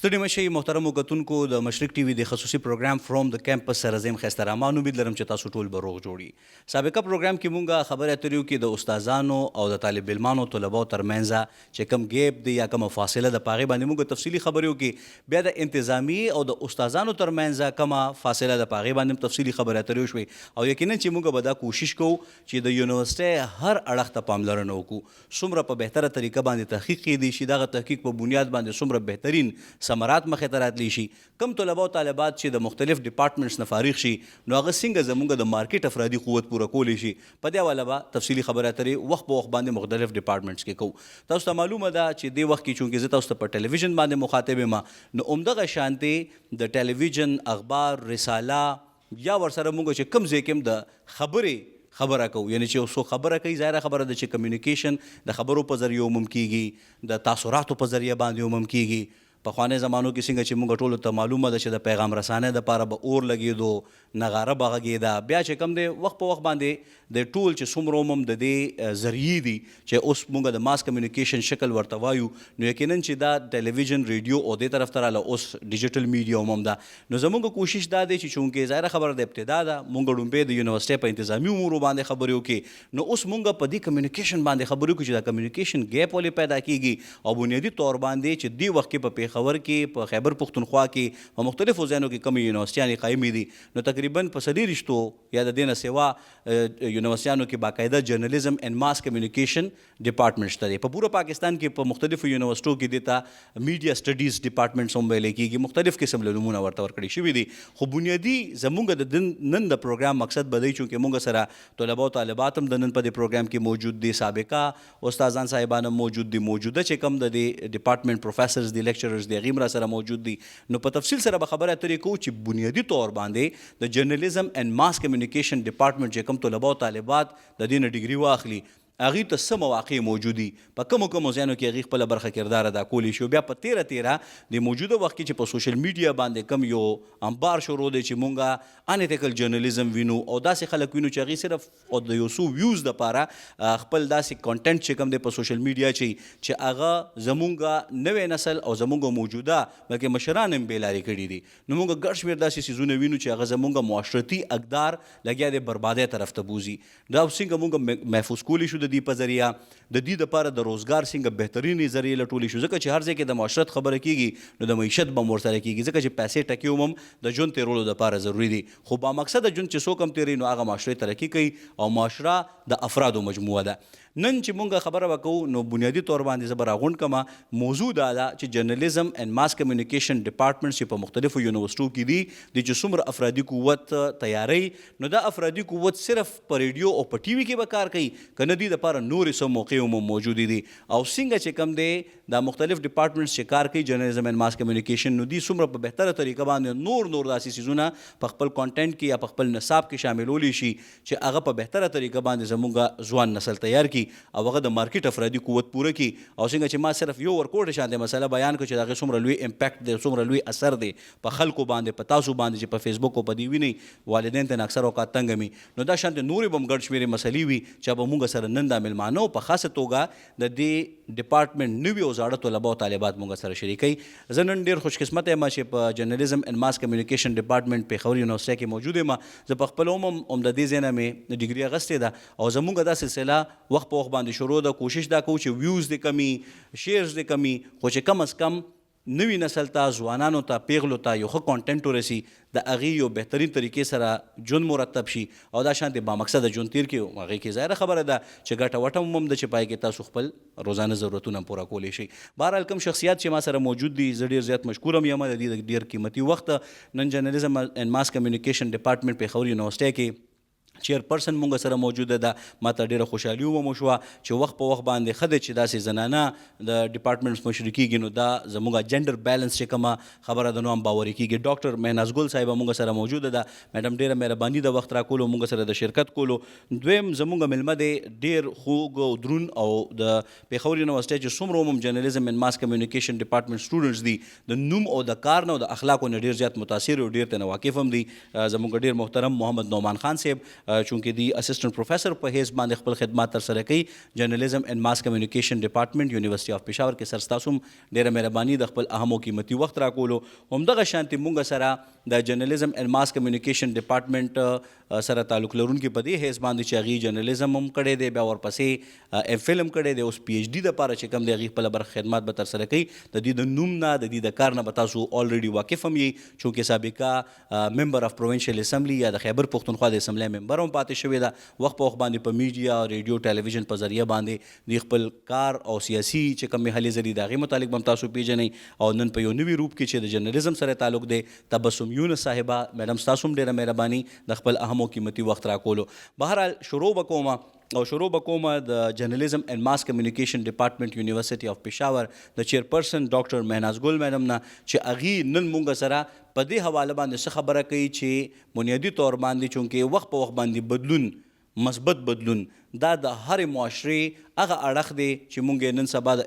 ستړي مشئ محترمو کتونکو د مشرق ټي وي د خصوصي پروګرام فرام د کیمپس سره زم ښایسته رامان امید لرم چې تاسو ټول به روغ جوړي. سابقه پروګرام کې مونږه خبرې اترې وکړې د استادانو او د طالب علمانو طلباو ترمنځ چې کوم ګیپ دی یا کومه فاصله د پاغې باندې مونږ تفصیلي خبرې وکړې. بیا د انتظامی او د استادانو ترمنځ کومه فاصله د پاغې باندې تفصیلي خبرې اترې وشوې او یقینا چې مونږ به دا کوشش کوو چې د یونیورسيټي هر اړخ ته پاملرنه وکړو، څومره په بهتره طریقه باندې تحقیق کېدی شي، دغه تحقیق په بنیاد باندې څومره بهترین ثمرات مخې ته راتلی شي. کم طلبه او طالبات چې د مختلف ډپارټمنټس نه فارغ شي نو هغه څنګه زموږ د مارکیټ افرادي قوت پوره کولی شي، په دې حواله به تفصیلي خبرې اترې وخت په وخت باندې مختلف ډپارټمنټس کې کوو. تاسو ته معلومه ده چې دې وخت کې چونکې زه تاسو ته په ټلویزیون باندې مخاطب یم نو همدغه شانتې د ټلویزیون اخبار رساله یا ورسره مونږ چې کم ځای کې هم د خبره کوو، یعنی چې څوک خبره کوي ظاهره خبره ده چې کمیونیکیشن د خبرو په ذریعه عموم کیږي، د تاثراتو په ذریعه باندې عموم کیږي. پخواني زمانو کې څنګه چې موږ ټولو ته معلومه ده چې د پیغام رسانۍ دپاره به اور لګېدو، نغاره به غږېده، بیا چې کوم دی وخت په وخت باندې د ټول چې څومره هم د دې ذریعې دي چې اوس موږ د ماس کمیونیکیشن شکل ورته وایو نو یقینا چې دا ټلویزیون ریډیو او دې طرف ته راله اوس ډیجیټل میډیا هم ده. نو زموږ کوشش دا دی چې چونکې ظاهره خبره د ابتدا ده موږ لومبې د یونیورسيټي په انتظامي امورو باندې خبرې وکړې نو اوس موږ په دې کمیونیکیشن باندې خبرې وکړو چې دا کمیونیکیشن ګیپ ولې پیدا کیږي او بنیادي طور باندې چې دې وخت کې په پیښور کې په خیبر پښتونخوا کې په مختلفو ځایونو کې کومې یونیورسيټیانې قایمې دي نو تقریبا په څلېرویشتو یا د دې نه سوا یونیورسيټیانو کې باقاعده جرنالیزم اینڈ ماس کمیونیکیشن ډپارټمنټ شته دی. په پوره پاکستان کې په مختلفو یونیورسيټو کې دته میډیا سټډیز ډپارټمنټس هم ویلی کېږي، مختلف قسم له نومونه ورته ورکړي شوي دي. خو بنیادي زموږ د نن د پروګرام مقصد به دی چونکې موږ سره طلبه او طالبات هم د نن په دې پروګرام کې موجود دي، سابقه استادان صاحبان هم موجود دي، موجوده چې کوم د دې ډپارټمنټ پروفیسرز دي، لیکچررز دي، هغوی هم را سره موجود دي. نو په تفصیل سره به خبره اترې کوو چې بنیادي طور باندې د جرنالیزم اینڈ ماس کمیونیکیشن ډپارټمنټ چې کوم طلبه او طالبات د دې نه ډګري واخلي هغوی ته څه مواقع موجودي، په کومو ځایونو کې هغوی خپله برخه کردار ادا کولی شي. بیا په تیره د موجوده وخت کې چې په سوشل میډیا باندې کم یو انبار شروع دی چې مونږه انیتیکل جرنالیزم وینو او داسې خلک وینو چې هغوی صرف او د یو څو ویوز دپاره خپل داسې کانټینټ چې کوم دی په سوشل میډیا چې هغه زمونږ نوی نسل او زمونږ موجوده بلکې مشران هم بېلارې کړي دي. نو مونږ ګډ شمېر داسې څیزونه وینو چې هغه زمونږ معاشرتي اقدار لګیا دی بربادۍ طرف ته بوځي. دا څنګه مونږ محفوظ کولی شو د دې په ذریعه د دې دپاره د روزګار څنګه بهترینې ذریعې لټولی شو، ځکه چې هر ځای کې د معاشرت خبره کیږي نو د معیشت به هم ورسره کیږي، ځکه چې پیسې ټکې هم د ژوند تېرولو دپاره ضروري دي. خو با مقصده ژوند چې څوک هم تېروي نو هغه معاشرې ترقي کوي او معاشره د افرادو مجموعه ده. نن چې مونږ خبره وکړو نو بنیادي طور باندې زه به راغونډ کړم موضوع دا ده چې جرنالیزم اینڈ ماس کمیونیکیشن ډپارټمنټس چې په مختلفو یونیورسيټو کې دي چې څومره افرادي قوت تیاری نو دا افرادي قوت صرف په ریډیو او په ټي وي کې به کار کوي که نه دي دپاره نورې څه موقع هم موجودې دي او څنګه چې کوم دی دا مختلف ډپارټمنټس چې کار کوي جرنالیزم اینڈ ماس کمیونیکیشن نو دي څومره په بهتره طریقه باندې نور داسې څیزونه په خپل کانټینټ کې یا په خپل نصاب کې شاملولی شي چې هغه په بهتره طریقه باندې زموږ ځوان نسل تیار کړي او هغه د مارکیټ افرادي قوت پوره کی او څنګه چې ما صرف یو ورکوټ شانته مسله بیان کړ چې دغه څومره لوی امپیکټ دی، څومره لوی اثر دی په خلکو باندې، په تاسو باندې چې په فیسبوک او په دې ویني والدین ته اکثر اوقات تنګ می نو دا شانته نورې به هم ګډ شمېرې مسلې وي چې به موږ سره نن دا میلمانه او په خاصه توګه د دې ډپارټمنټ نوي او زاړه طلبه او طالبات موږ سره شریکوي. زه نن ډېر خوش قسمته یم چې په جرنالیزم اینډ ماس کمیونیکیشن ډپارټمنټ پیښور یونیورسيټي کې موجود یم. زه په خپل هم د دې ځای نه مې ډګري اخیستې ده او زموږ دا سلسله وخت په وخت باندې شروع ده. کوشش دا کوو چې ویوز دې کمی، شیرز دې کمی، خو چې کم از کم نوي نسل ته، ځوانانو ته، پیغلو ته یو ښه کانټینټ ورسي، د هغې یو بهترین طریقې سره ژوند مرتب شي او دا شانتې بامقصده ژوند تیر کړي. هغې کې ظاهره خبره ده چې ګټه وټه هم ده چې پای کې تاسو خپل روزانه ضرورتونه هم پوره کولی شي. بهرحال کوم شخصیات چې ما سره موجود دي زه ډېر زیات مشکور یم د دې ډېر قیمتي وخت. نن جرنالیزم اینډ ماس کمیونیکیشن ډپارټمنټ پیښور یونیورسيټي کې چیرپرسن مونږ سره موجوده ده. ما ته ډېره خوشحالي ومو شوه چې وخت په وخت باندې ښه دی چې داسې زنانه د ډپارټمنټس مشري کېږي نو دا زموږ جنډر بیلنس چې کومه خبره ده نو هم باوري کېږي. ډاکټر مهناز ګل صاحبه مونږ سره موجوده ده. میډم ډېره مهرباني د وخت راکولو مونږ سره د شرکت کولو. دویم زموږ میلمه دی ډېر خوږ او دروند او د پیښور یونیورسيټي چې څومره هم جرنالیزم اینډ ماس کمیونیکیشن ډپارټمنټ سټوډنټس دي د نوم او د کار نه او د اخلاقو نه ډېر زیات متاثر او ډېر ترې واقف هم دي. زموږ ډېر محترم محمد نعمان خان صاحب چونکې دی اسسټنټ پروفیسر په حیث باندې خپل خدمات تر سره کوي جرنالیزم اینڈ ماس کمیونیکیشن ډپارټمنټ یونیورسيټي اف پېښور کې. سر تاسو ډیره مهرباني د خپل اهم او قیمتي وخت راکولو. همدغه شانتي مونږ سره د جرنالیزم اینڈ ماس کمیونیکیشن ډپارټمنټ سره تعلق لرونکي په دې حیث باندې چې هغې جرنالیزم هم کړی دی, بیا ورپسې ایم فل هم کړی دی, اوس پی ایچ ډي دپاره چې کوم دی هغې خپله برخه خدمات به ترسره کوي. د دې د نوم نه د دې د کار نه به تاسو الریډي واقف هم یې, چونکې سابقه ممبر اف پروونشل اسمبلی یا د خیبر پښتونخوا د اسمبلی ممبر هم پاتې شوې ده. وخت په وخت باندې په میډیا, ریډیو, ټلویزیون په ذریعه باندې د خپل کار او سیاسي چې کومې هلې ځلې د هغې متعلق به هم تاسو پیژنئ. او نن په یو نوي روپ کې چې د جرنالیزم سره تعلق دی, تبسم یونس صاحبه میډم ستاسو هم ډېره مهرباني د خپل اهم او قیمتي وخت راکولو. بهرحال شروع به کومه د جرنالیزم اینڈ ماس کمیونیکیشن ډپارټمنټ یونیورسيټي اف پېښور د چیرپرسن ډاکټر مهناز ګل میډم نه, چې هغې نن مونږ سره په دې حواله باندې څه خبره کوي چې بنیادي طور باندې چونکې وخت په وخت باندې بدلون, مثبت بدلون, دا د هرې معاشرې هغه اړخ دی چې مونږ نن سبا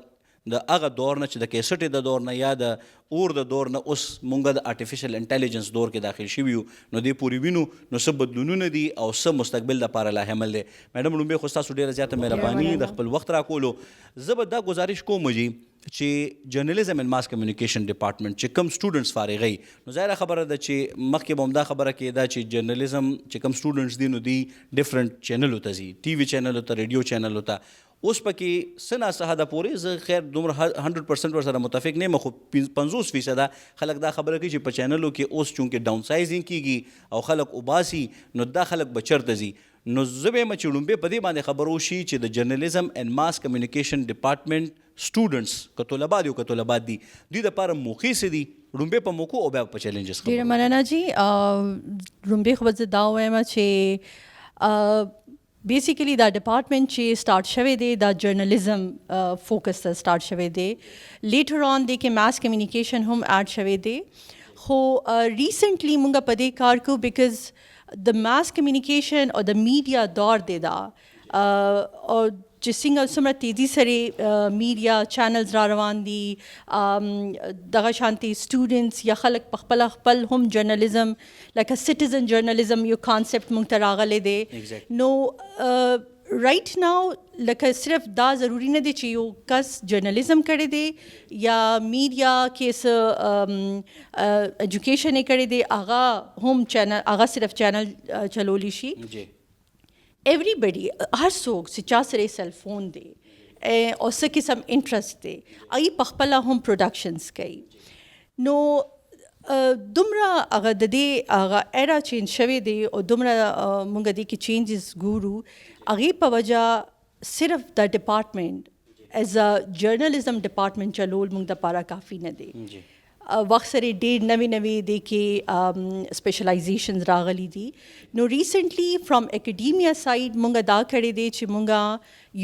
د هغه دور نه چې د کیسټې د دور نه یا د اور د دور نه اوس مونږ د آرټیفیشل انټیلیجنس دور کې داخل شوي یو, نو دې پورې وینو نو څه بدلونونه دي او څه مستقبل دپاره لا حمل دی. میډم لومبۍ خو ستاسو ډېره زیاته مهرباني د خپل وخت راکولو. زه به دا گزارش کوم چې جرنالیزم اینڈ ماس کمیونیکیشن ډپارټمنټ چې کوم سټوډنټس فارغوي, نو ظاهره خبره ده چې مخکې به هم دا خبره کېده چې جرنالیزم چې کوم سټوډنټس دي نو دی ډفرنټ چینلو ته ځي, ټي وي چینلو ته, ریډیو چینلو ته. اوس پکې څه ناڅه حده پورې زه خیر دومره 100% ورسره متفق نه یم, خو 50% خلک دا خبره کوي چې په چینلو کې اوس چونکې ډاون سایزینګ کېږي او خلک اوباسي, نو دا خلک به چېرته ځي. نو زه به یم چې لومبۍ په دې باندې خبر وشي چې د جرنالیزم اینډ ماس کمیونیکیشن ډپارټمنټ سټوډنټس که طلبا دي او که طلبات دي, دوی دپاره موقع څه دي, لومبۍ په موقعو او بیا په چیلنجز. ډېره مننه جي. لومبۍ خو به زه دا ووایم چې بیسیکلی دا ډپارټمنټ چې سٹارټ شوی دی دا جرنالیزم فوکس ته سٹارټ شوی دی. لیټر آن دی کې ماس کمیونیکیشن هم ایډ شوی دی, خو ریسنټلی مونږ په دې کار کو بیکاز د ماس کمیونیکیشن او د میډیا دور دی دا, او چې څنګه څومره تیزي سره میډیا چینلز را روان دي, دغه شانتي سټوډنټس یا خلک په خپل هم جرنالیزم لکه سټیزن جرنالیزم یو کانسیپټ مونږ ته راغلی دی. نو رائټ ناو لکه صرف دا ضروری نه دی چې یو کس جرنالیزم کړی دی یا میډیا کې څه ایجوکیشن یې کړی دی, هغه هم چینل, هغه صرف چینل چلولی شي. ایوریبډي, هر څوک چې چا سره سیل فون دی او څه قسم انټرسټ دی, هغې په خپله هم پروډکشنز کوي. نو دومره هغه د دې هغه ایرا چینج شوی دی او دومره مونږ دې کې چینجز ګورو, هغې په وجه صرف د ډپارټمنټ ایز ا جرنالیزم ډپارټمنټ چلول مونږ دپاره کافي نه دی. وخت سره ډېر نوې دی کې سپیشلایزیشنز راغلي دي. نو ریسنټلی فرام اکیډیمیا سایډ مونږ دا کړی دی چې مونږ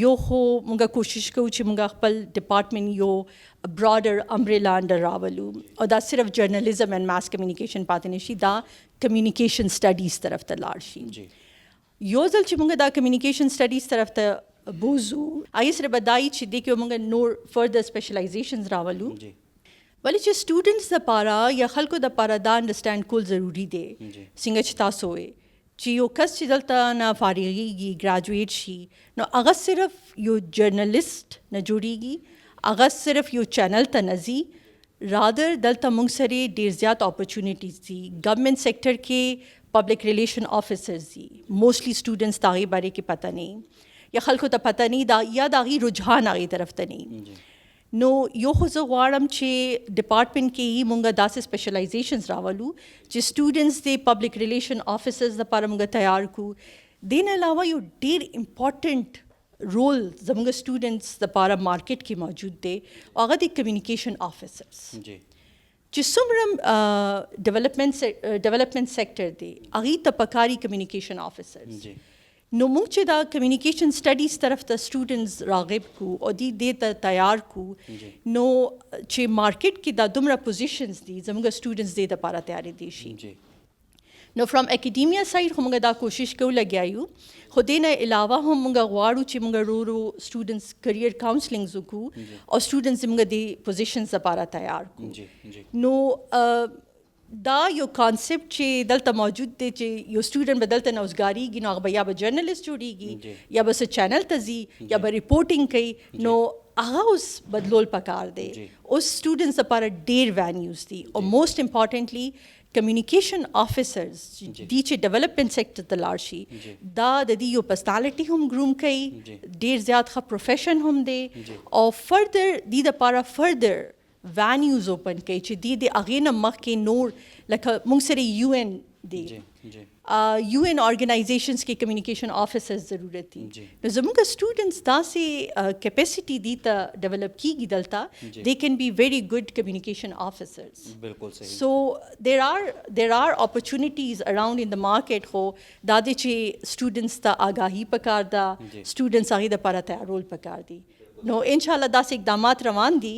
یو خو مونږ کوشش کوو چې مونږ خپل ډپارټمنټ یو براډر امبریلا انډر راولو, او دا صرف جرنالیزم اینڈ ماس کمیونیکیشن پاتې نه شي, دا کمیونیکیشن سټډیز طرف ته لاړ شي. یو ځل چې مونږ دا کمیونیکیشن سټډیز طرف ته بوزو, هغې سره به دا وي چې دې کې مونږ نور فردر سپیشلایزیشنز راولو. ولی چې سټوډنټس دپاره یا خلکو دپاره دا انډرسټینډ کول ضروري دی څنګه چې تاسو وی چې یو کس چې دلته نه فارغېږي, ګراجویټ شي, نو هغه صرف یو جرنالیسټ نه جوړیږي, هغه صرف یو چینل ته نه ځي, رادر دلته موږ سره ډېر زیات اپرچونیټیز دي. ګورنمنټ سیکټر کې پبلک ریلیشن آفیسرز دي, موسټلی سټوډنټس د هغې بارے کې پته نه یا خلکو ته پته نه دا یا د هغې رجحان هغې طرف ته نه. نو یو خو زه غواړم چې ډپارټمنټ کې یې مونږ داسې سپیشلایزیشنز راولو چې سټوډنټس د پبلک ریلیشن آفیسرز دپاره مونږ تیار کړو. دې نه علاوه یو ډېر امپارټنټ رول زموږ سټوډنټس دپاره مارکیټ کې موجود دی, هغه د کمیونیکیشن آفیسرز چې څومره ډیولپمنٹ سیکټر دی هغې ته پکاري کمیونیکیشن آفیسرز. نو موږ چې دا کمیونیکیشن سټډیز طرف ته سټوډنټس راغب کو او دې ته تیار کو, نو چې مارکیټ کې دا دومره پوزیشنز دي زموږ سټوډنټس دې دپاره تیارېدی شي. نو فرام اکیډیمیا سایډ خو موږ دا کوشش کوو لګیا یو, خو دې نه علاوه هم موږ غواړو چې موږ ورو سټوډنټس کریئر کاونسلنګز وکړو او سټوډنټس موږ دې پوزیشنز دپاره تیار کړو. نو دا یو کانسیپټ چې دلته موجود دی چې یو سټوډنټ به دلته نوزګاریږي نو هغه به یا به جرنلسټ جوړیږي یا به څه چینل ته ځي یا به ریپورټینګ کوي نو هغه اوس بدلول پکار دی اوس سټوډنټس لپاره ډېر وینیوز دي او موسټ امپارټنټلی کمیونیکیشن آفیسرز دی چې ډیولپمنٹ سیکټر ته لاړ شي دا د دې یو پرسنالټي هم ګروم کوي ډېر زیات ښه پروفیشن هم دی او فردر دی دپاره فردر وینیوز اوپن کوي چې دی د هغې نه مخکې نور لکه موږ سره یو این دی یو این آرګنایزیشنز کې کمیونیکیشن آفیسرز ضرورت دي نو زموږ سټوډنټس داسې کیپیسټي دي ته ډیولپ کیږي دلته دے کین بی ویری ګډ کمیونیکیشن آفیسرز بالکل صحیح سو دیر آر اپرچونیټیز اراؤنڈ ان د مارکیټ خو دا دی چې سټوډنټس ته آګاهي پکار ده سټوډنټس هغې دپاره تیارول پکار دي نو انشاءالله داسې اقدامات روان دي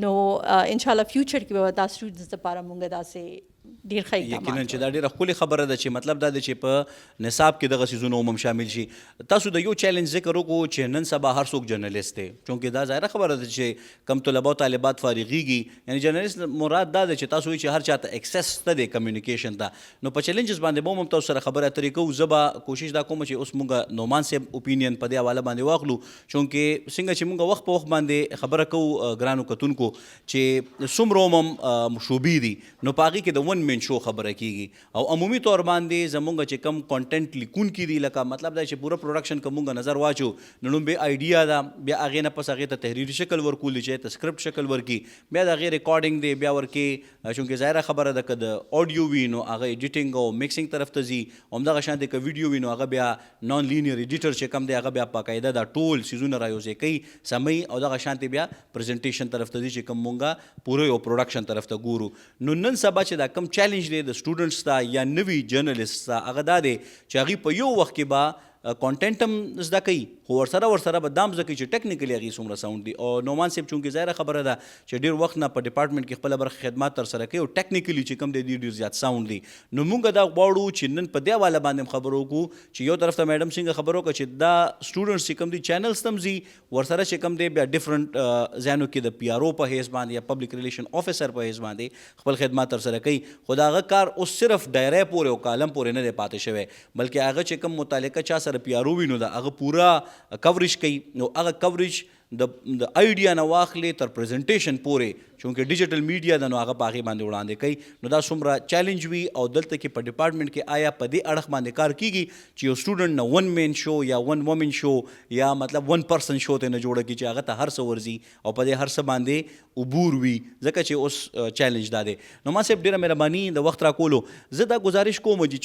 نو انشاءالله فیوچر کې به دا سټوډنټس دپاره مونږ داسې ډېر ښه یقینا اقدامات چې دا ډېره ښکلې خبره ده چې مطلب دا دی چې په نصاب کې دغه څیزونه هم شامل شي تاسو د یو چیلنج ذکر وکړو چې نن سبا هر څوک جرنلست دی چونکې دا ظاهره خبره ده چې کم طلبه او طالبات فارغېږي یعنی جرنلست مراد دا ده چې تاسو وایي چې هر چاته اکسس شته دی کمیونیکیشن ته نو په چیلنجز باندې به هم تاسو سره خبرې اترې کوو زه به کوشش دا کوم چې اوس مونږ نعمان صاحب اوپینین په دې حواله باندې واخلو چونکې څنګه چې مونږ وخت په وخت باندې خبره کوو ګرانو کتونکو چې څومره هم شوبې دي نو په هغې کې د ون مین شو خبره کېږي او عمومي طور باندې زمونږ چې کم کانټینټ لیکونکي دي لکه مطلب دا چې پوره پروډکشن که مونږ نظر واچو نو لومبې آیډیا ده بیا هغې نه پس هغې ته تحریري شکل ورکول دي چې ته سکرپټ شکل ورکړي بیا د هغې ریکارډینګ دی بیا ورکې چونکې ظاهره خبره ده که د اډیو وي نو هغه ایډیټینګ او میکسینګ طرف ته ځي همدغه شانتې که ویډیو وي نو هغه بیا نان لینیر ایډیټر چې کم دی هغه بیا باقاعده دا ټول څیزونه رایوځای کوي سموي او دغه شانتې بیا پرزنټیشن طرف ته ځي چې کوم مونږه پوره یو پروډکشن طرف ته ګورو نو نن سبا چې دا کم چیلنج دی د سټوډنټس ته یا نوي جرنلسټس ته هغه دا دی چې هغوی په یو وخت کې به کانټینټ هم زده کوي خو ورسره به دام زده کوي چې ټیکنیکلی هغې څومره ساوند دي او نعمان صاحب چونکې ظاهره خبره ده چې ډېر وخت نه په ډپارټمنټ کې خپله برخه خدمات ترسره کوي او ټیکنیکلی چې کوم دی ډېر زیات ساوند دي نو مونږ دا غواړو چې نن په دې حواله باندې هم خبرې وکړو چې یو طرف ته میډم څنګه خبره وکړه چې دا سټوډنټس چې کوم دي چینلز ته هم ځي ورسره چې کوم دی بیا ډفرنټ ځایونو کې د پی آر او په حیث باندې یا پبلک ریلیشن آفیسر په حیث باندې خپل خدمات ترسره کوي خو د هغه کار اوس صرف دایره پورې او کالم پورې نه دی پاتې شوی بلکې هغه چې کوم متعلقه چا سره پی آر او وي نو د هغه پوره کوریج کوي نو هغه کوریج د آیډیا نه واخلې تر پریزنټیشن پورې چونکې ډیجیټل میډیا د نو هغه په هغې باندې وړاندې کوي نو دا څومره چیلنج وي او دلته کې په ډپارټمنټ کې آیا په دې اړخ باندې کار کیږي چې یو سټوډنټ نه ون مین شو یا ون وومن شو یا مطلب ون پرسن شو ته نه جوړه کړي چې هغه ته هر څه ورځي او په دې هر څه باندې عبور وي ځکه چې اوس چیلنج دا دی نو ما صاحب ډېره مهرباني د وخت راکولو زه دا ګزارش کوم چې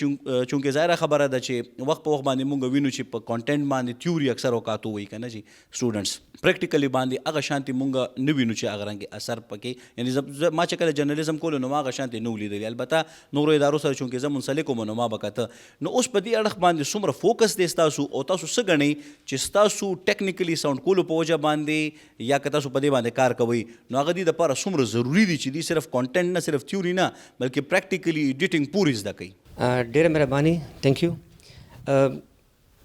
چونکې ظاهره خبره ده چې وخت په وخت باندې مونږ وینو چې په کانټینټ باندې تیوري اکثر اوقات وایي که نه جي سټوډنټس پریکټیکلی باندې هغه شانتې مونږ نه وینو چې هغه رنګې اثر پکې یعنې ما چې کله جرنلیزم کولو نو ما هغه شانتې نه ولیدلي البته نورو ادارو سره چونکې زه منسلک وم نو ما به کته نو اوس په دې اړخ باندې څومره فوکس دی ستاسو او تاسو څه ګڼئ چې ستاسو ټیکنیکلی ساوند کولو په وجه باندې یا که تاسو په دې باندې کار کوئ نو هغه دې دپاره څومره ضروري دي چې دوی صرف کانټینټ نه صرف تیوري نه بلکې پریکټیکلی ایډیټینګ پورې زده کوي ډېره مهرباني تھینک یو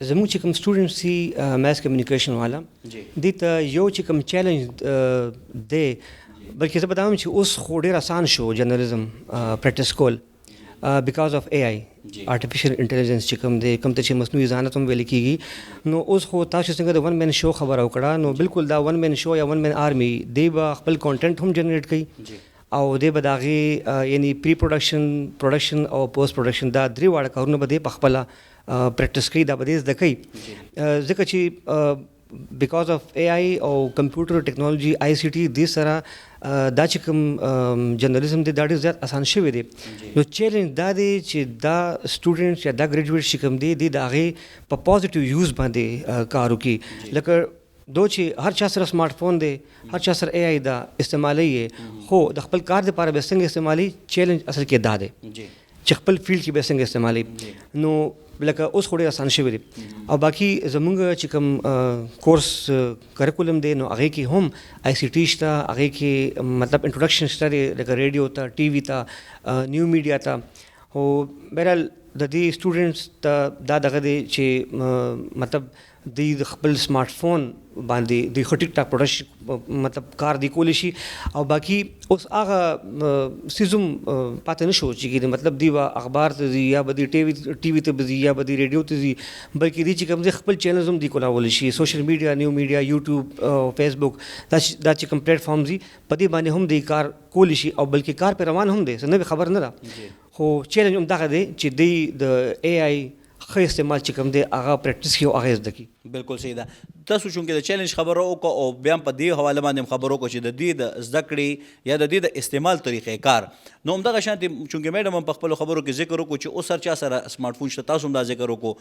زموږ چې کوم سټوډنټس دي میس کمیونیکیشن والا دې ته یو چې کوم چیلنج دی بلکې زه به دا وایم چې اوس خو ډېر اسان شو جرنلزم پریکټس کول بیکاز آف اے آئی آرټیفیشل انټیلیجنس چې کوم دی کوم ته چې مصنوعي ذهانت هم ویل کېږي نو اوس خو تاسو څنګه د ون مین شو خبره وکړه نو بالکل دا ون مین شو یا ون مین آرمي دی به خپل کانټینټ هم جنریټ کوي او دی به د هغې یعنی پری پروډکشن او پوسټ پروډکشن دا درې واړه کارونه به دی په خپله پریکټس کوي دا به دی زده کوي ځکه چې بیکاز آف اے آئی او کمپیوټر ټیکنالوجي آئی سی ټي دې سره دا چې کوم جرنلزم دی دا ډېر زیات اسان شوی دی نو چیلنج دا دی چې دا سټوډنټس یا دا ګریجویټ چې کوم دی د هغې په پازیټیو یوز باندې کار وکړي لکه دو چې هر چا سره سمارټ فون دی هر چا سره اے آئی دا استعمالی یې خو د خپل کار دپاره به څنګه استعمالي چیلنج اصل کې دا دی چې خپل فیلډ کې به څنګه استعمالي نو لکه اوس خو ډېر اسان شوی دی او باقي زمونږ چې کوم کورس کریکولم دی نو هغې کې هم آئی سی ټي شته هغې کې مطلب انټروډکشن شته دی لکه ریډیو ته ټي وي ته نیو میډیا ته خو بهرحال د دې سټوډنټس ته دا دغه دی چې مطلب د خپل سمارټ فون باندې د ټیک ټاک پروډکشن مطلب کار دی کولی شي او باقي اوس هغه سیزم پاتې نشو چې مطلب دی اخبار ته ځي یا به دی ټي وي ته ځي یا به دی ریډیو ته ځي بلکې دی چې کوم دی خپل چینلز هم دی کولاولی شي سوشل میډیا نیو میډیا یوټیوب فیسبوک دا چې کوم پلیټ فارم دي په دې باندې هم دی کار کولی شي او بلکې کار په روان هم دی څه نه خبر نه ده خو چیلنج هم دغه دی چې دی د اے آی ښه استعمال چې کوم دی هغه پریکټس کړي او هغه زده کړي. بالکل صحیح ده. تاسو چونکې د چیلنج خبره وکړه او بیا په دې حواله باندې هم خبره وکړه چې د دې د زده کړې یا د دې د استعمال طریقې کار نو همدغه شانتې چونکې میډم هم په خپلو خبرو کې ذکر وکړو چې اوس هر چا سره سمارټ فون شته تاسو هم دا ذکر وکړو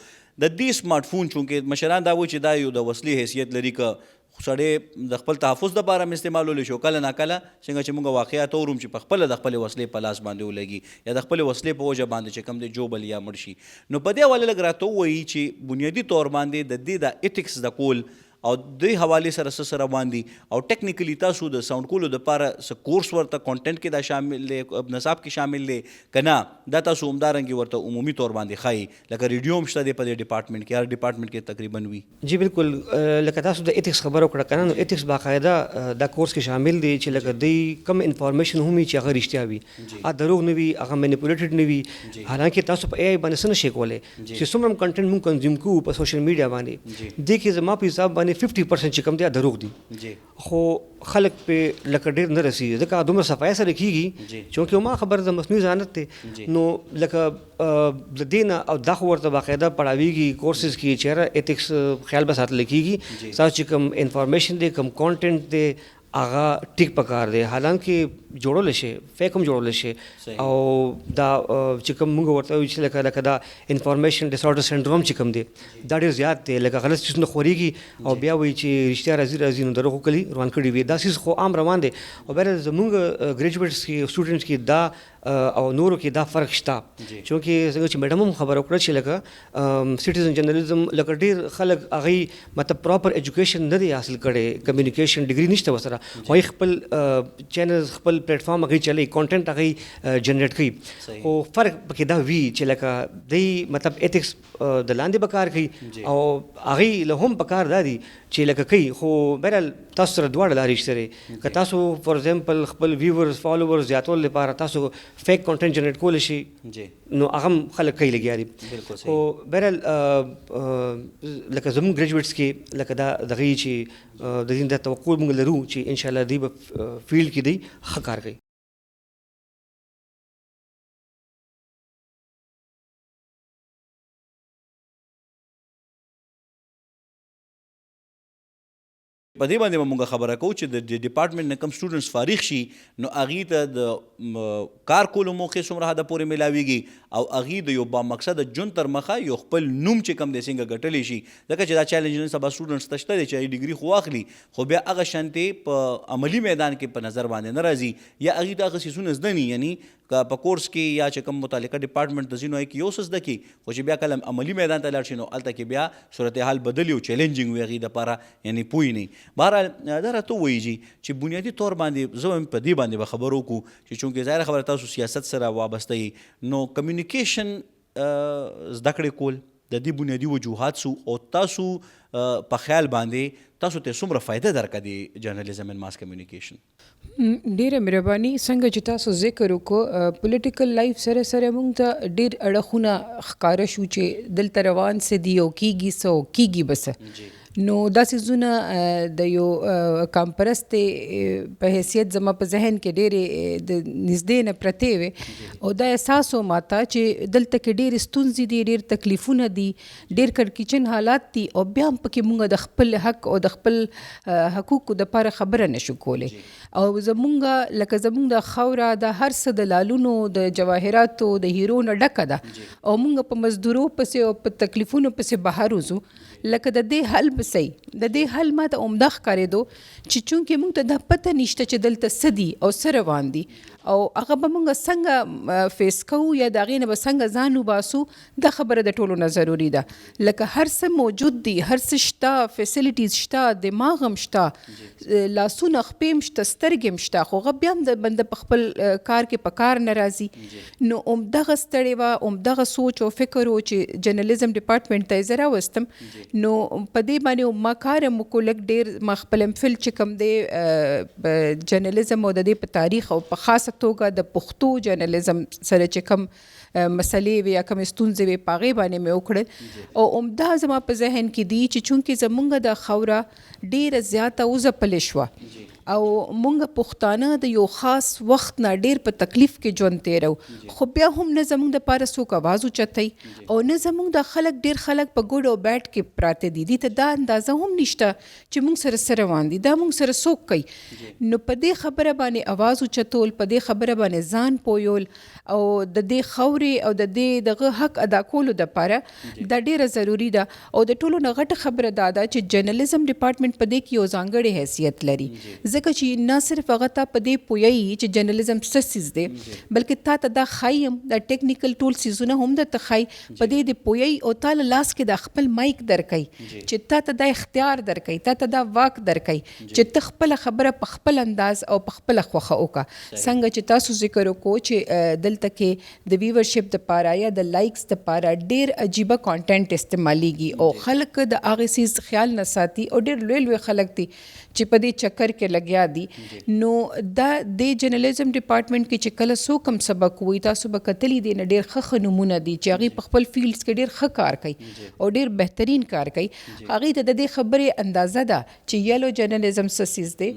د دې سمارټ فون چونکې مشران دا وایي چې دا یو د وسلې حیثیت لري که سړی د خپل تحفظ دپاره هم استعمالولی شو کله ناکله څنګه چې موږ واقعیات اورو چې په خپله د خپلې وسلې په لاس باندې ولګي یا د خپلې وسلې په وجه باندې چې کوم دی جوبل یا مړ شي نو په دې حواله لږ راته ووایي چې بنیادي طور باندې د دې د ایتکس د کول او دې حوالې سره څه سره روان دي او ټیکنیکلی تاسو د ساوند کولو دپاره څه کورس ورته کانټینټ کې دا شامل دی نصاب کې شامل دی که نه دا تاسو همدارنګې ورته عمومي طور باندې ښایي لکه ریډیو هم شته دی په دې ډپارټمنټ کې هر ډپارټمنټ کې تقریبا وي. جی بالکل لکه تاسو د ایتکس خبره وکړه که نه نو ایتکس باقاعده دا کورس کې شامل دی چې لکه دوی کم انفارمیشن هم وي چې هغه رښتیا وي دروغ نه وي هغه مینیپولیټډ نه وي حالانکې تاسو په اے آی باندې څه نشئ کولی چې څومره هم کنټینټ مونږ کنزیوم کوو په سوشل میډیا باندې دې کې زما په حساب باندې 50% چې کوم دی دروغ دي خو خلک په لکه ډېر نه رسي ځکه دومره صفایي سره کېږي چونکې ما خبر د مصنوعي ذهانت دی نو لکه د دې نه او دا خو ورته باقاعده پړاویږي کورسز کې چېرې ایتکس خیال به ساتلی کېږي تاسو چې کوم انفارمیشن دی کوم کانټینټ دی هغه ټیک پکار دی حالانکې جوړولی شي فیک هم جوړولی شي او دا چې کوم موږ ورته وایو چې لکه دا انفارمیشن ډسارډر سنډروم چې کوم دی دا ډېر زیات دی لکه غلط څیزونه خورېږي او بیا وایي چې رښتیا راځي نو دروغ وکړي روان کړي وي دا څیز خو عام روان دی او بیا زموږ ګریجویټس کې سټوډنټس کې دا او نورو کې دا فرق شته چونکې څنګه چې میډم هم خبره وکړه چې لکه سټیزن جرنالیزم لکه ډېر خلک هغوی مطلب پراپر ایجوکیشن نه دی حاصل کړی کمیونیکیشن ډګري نشته ورسره هغوی خپل چینلز خپل پلیټ فارم هغوی چلوي کانټینټ هغوی جنریټ کوي خو فرق پکې دا وي چې لکه دوی مطلب ایتکس د لاندې به کار کوي او هغوی له هم په کار دا دي چې لکه کوي خو بهرحال تاسو سره دواړه لارې شته که تاسو فور ایگزامپل خپل ویورز فالوورز زیاتولو لپاره تاسو فیک کانټینټ جنریټ کولی شي نو هغه هم خلک کوي لګیا دي خو بهرحال لکه زموږ ګریجویټس کې لکه دا دغه چې د دې د توقع موږ لرو چې انشاءالله دوی به فیلډ کې دی ښه کار کوي. په دې باندې به موږ خبره کوو چې د ډپارټمنټ نه کوم سټوډنټس فارغ شي نو هغوی ته د کار کولو موقع څومره حده پورې میلاویږي او هغوی د یو بامقصده ژوند تر مخه یو خپل نوم چې کوم دی څنګه ګټلی شي ځکه چې دا چیلنج نن سبا سټوډنټس ته شته دی چې ډګري خو واخلي خو بیا هغه شانتې په عملي میدان کې په نظر باندې نه راځي یا هغوی ته هغه څیزونه زده ني یعنی که په کورس کې یا چې کوم متعلقه ډپارټمنټ د ځینو کې یو څه زده کړي خو چې بیا کله عملي میدان ته لاړ شي نو هلته کې بیا صورتحال بدل او چیلنجینګ وي هغوی دپاره یعنی پوه نه بهرحال دا راته ووایي چې بنیادي طور باندې زه هم په دې باندې به خبرې وکړو چې چونکې ظاهره خبره تاسو سیاست سره وابسته یي نو کمیونیکیشن زده کړې کول د دې بنیادي وجوهات سو او تاسو په خیال باندې تاسو ته څومره فایده درکړه د جرنالیزم اینډ ماس کمیونیکیشن. ډیره مهرباني څنګه چې تاسو ذکر وکړو پولیټیکل لایف سره سره موږ ته ډیر اړخونه ښکاره شو چې دلته روان څه دي او کیږي څه او کیږي بس نو دا څیزونه د یو کام پرستې په حیثیت زما په ذهن کې ډېرې د نږدې نه پرتې وې او دا احساس و ماته چې دلته کې ډېرې ستونزې دي ډېر تکلیفونه دي ډېر کړکېچن حالات دي او بیا هم پکې موږ د خپل حق او د خپل حقوقو دپاره خبره نشو کولی او زمونږ لکه زمونږ د خاوره د هر څه د لالونو د جواهراتو د هیرو نه ډکه ده او موږ په مزدورو پسې او په تکلیفونو پسې بهر وځو لکه د دې حل به صحیح د دې حل ما ته عمده ښکارېدو چې چونکې موږ ته دا پته نشته چې دلته څه دي او څه روان دي او هغه به موږ څنګه فیس کوو یا د هغې نه به څنګه ځان وباسو دا خبره د ټولو نه ضروري ده. لکه هر څه موجود دي، هر څه شته، فیسیلیټیز شته، دماغ هم شته، لاسونه خپې هم شته، سترګې هم شته، خو هغه بیا هم د بنده په خپل کار کې په کار نه راځي. نو همدغه ستړې وه، همدغه سوچ او فکر و چې جرنالیزم ډپارټمنټ ته یې زه راوستم. نو په دې باندې ما کار هم وکړو لږ ډېر. ما خپل امفل چې کوم دی جرنالیزم او د دې په تاریخ او په خاصه توګه د پښتو جرنالیزم سره چې کوم مسلې وي یا کوم ستونزې وي په هغې باندې مې وکړل. او همدا زما په ذهن کې دي چې چونکې زمونږ د خوره ډېره زیاته وځپلې شوه او مونږ پښتانه د یو خاص وخت نه ډېر په تکلیف کې ژوند تیرو، خو بیا هم نه زمونږ دپاره څوک اواز اوچتوي او نه زمونږ د خلک ډېر خلک په ګډ او بیډ کې پراته دي. دې ته دا اندازه هم نشته چې مونږ سره څه روان دي، دا مونږ سره څوک کوي. نو په دې خبره باندې اواز اوچتول، په دې خبره باندې ځان پویول او د دې خورې او د دې دغه حق ادا کولو دپاره دا ډېره ضروري ده. او د ټولو نه غټه خبره دا ده چې جرنالیزم ډپارټمنټ په دې کې یو ځانګړی حیثیت لري، ځکه چې نه صرف هغه ته په دې پوهیږي چې جرنالیزم څه څیز دی، بلکې تا ته دا ښایي هم دا ټیکنیکل ټول څیزونه هم درته ښایي، په دې د پوهیږي او تا له لاس کې د خپل مایک درکوي چې تا ته دا اختیار درکوي، تا ته دا واک درکوي چې ته خپله خبره په خپل انداز او په خپله خوښه وکړه. څنګه چې تاسو ذکر وکړو چې دلته کې د ویورشپ دپاره یا د لایکس دپاره ډېر عجیبه کانټینټ استعمالیږي او خلک د هغې څیز خیال نه ساتي او ډېر لوی لوی خلک دي چې په دې چکر کې لګیا دي. نو دا د جرنالیزم ډپارټمنټ کې چې کله څوک هم سبق وایي، تاسو به کتلی دي نه ډېر ښه نمونه دي چې هغې په خپل فیلډس کې ډېر ښه کار کوي او ډېر بهترین کار کوي. هغې ته د دې خبرې اندازه ده چې یلو جرنالیزم څه څیز دی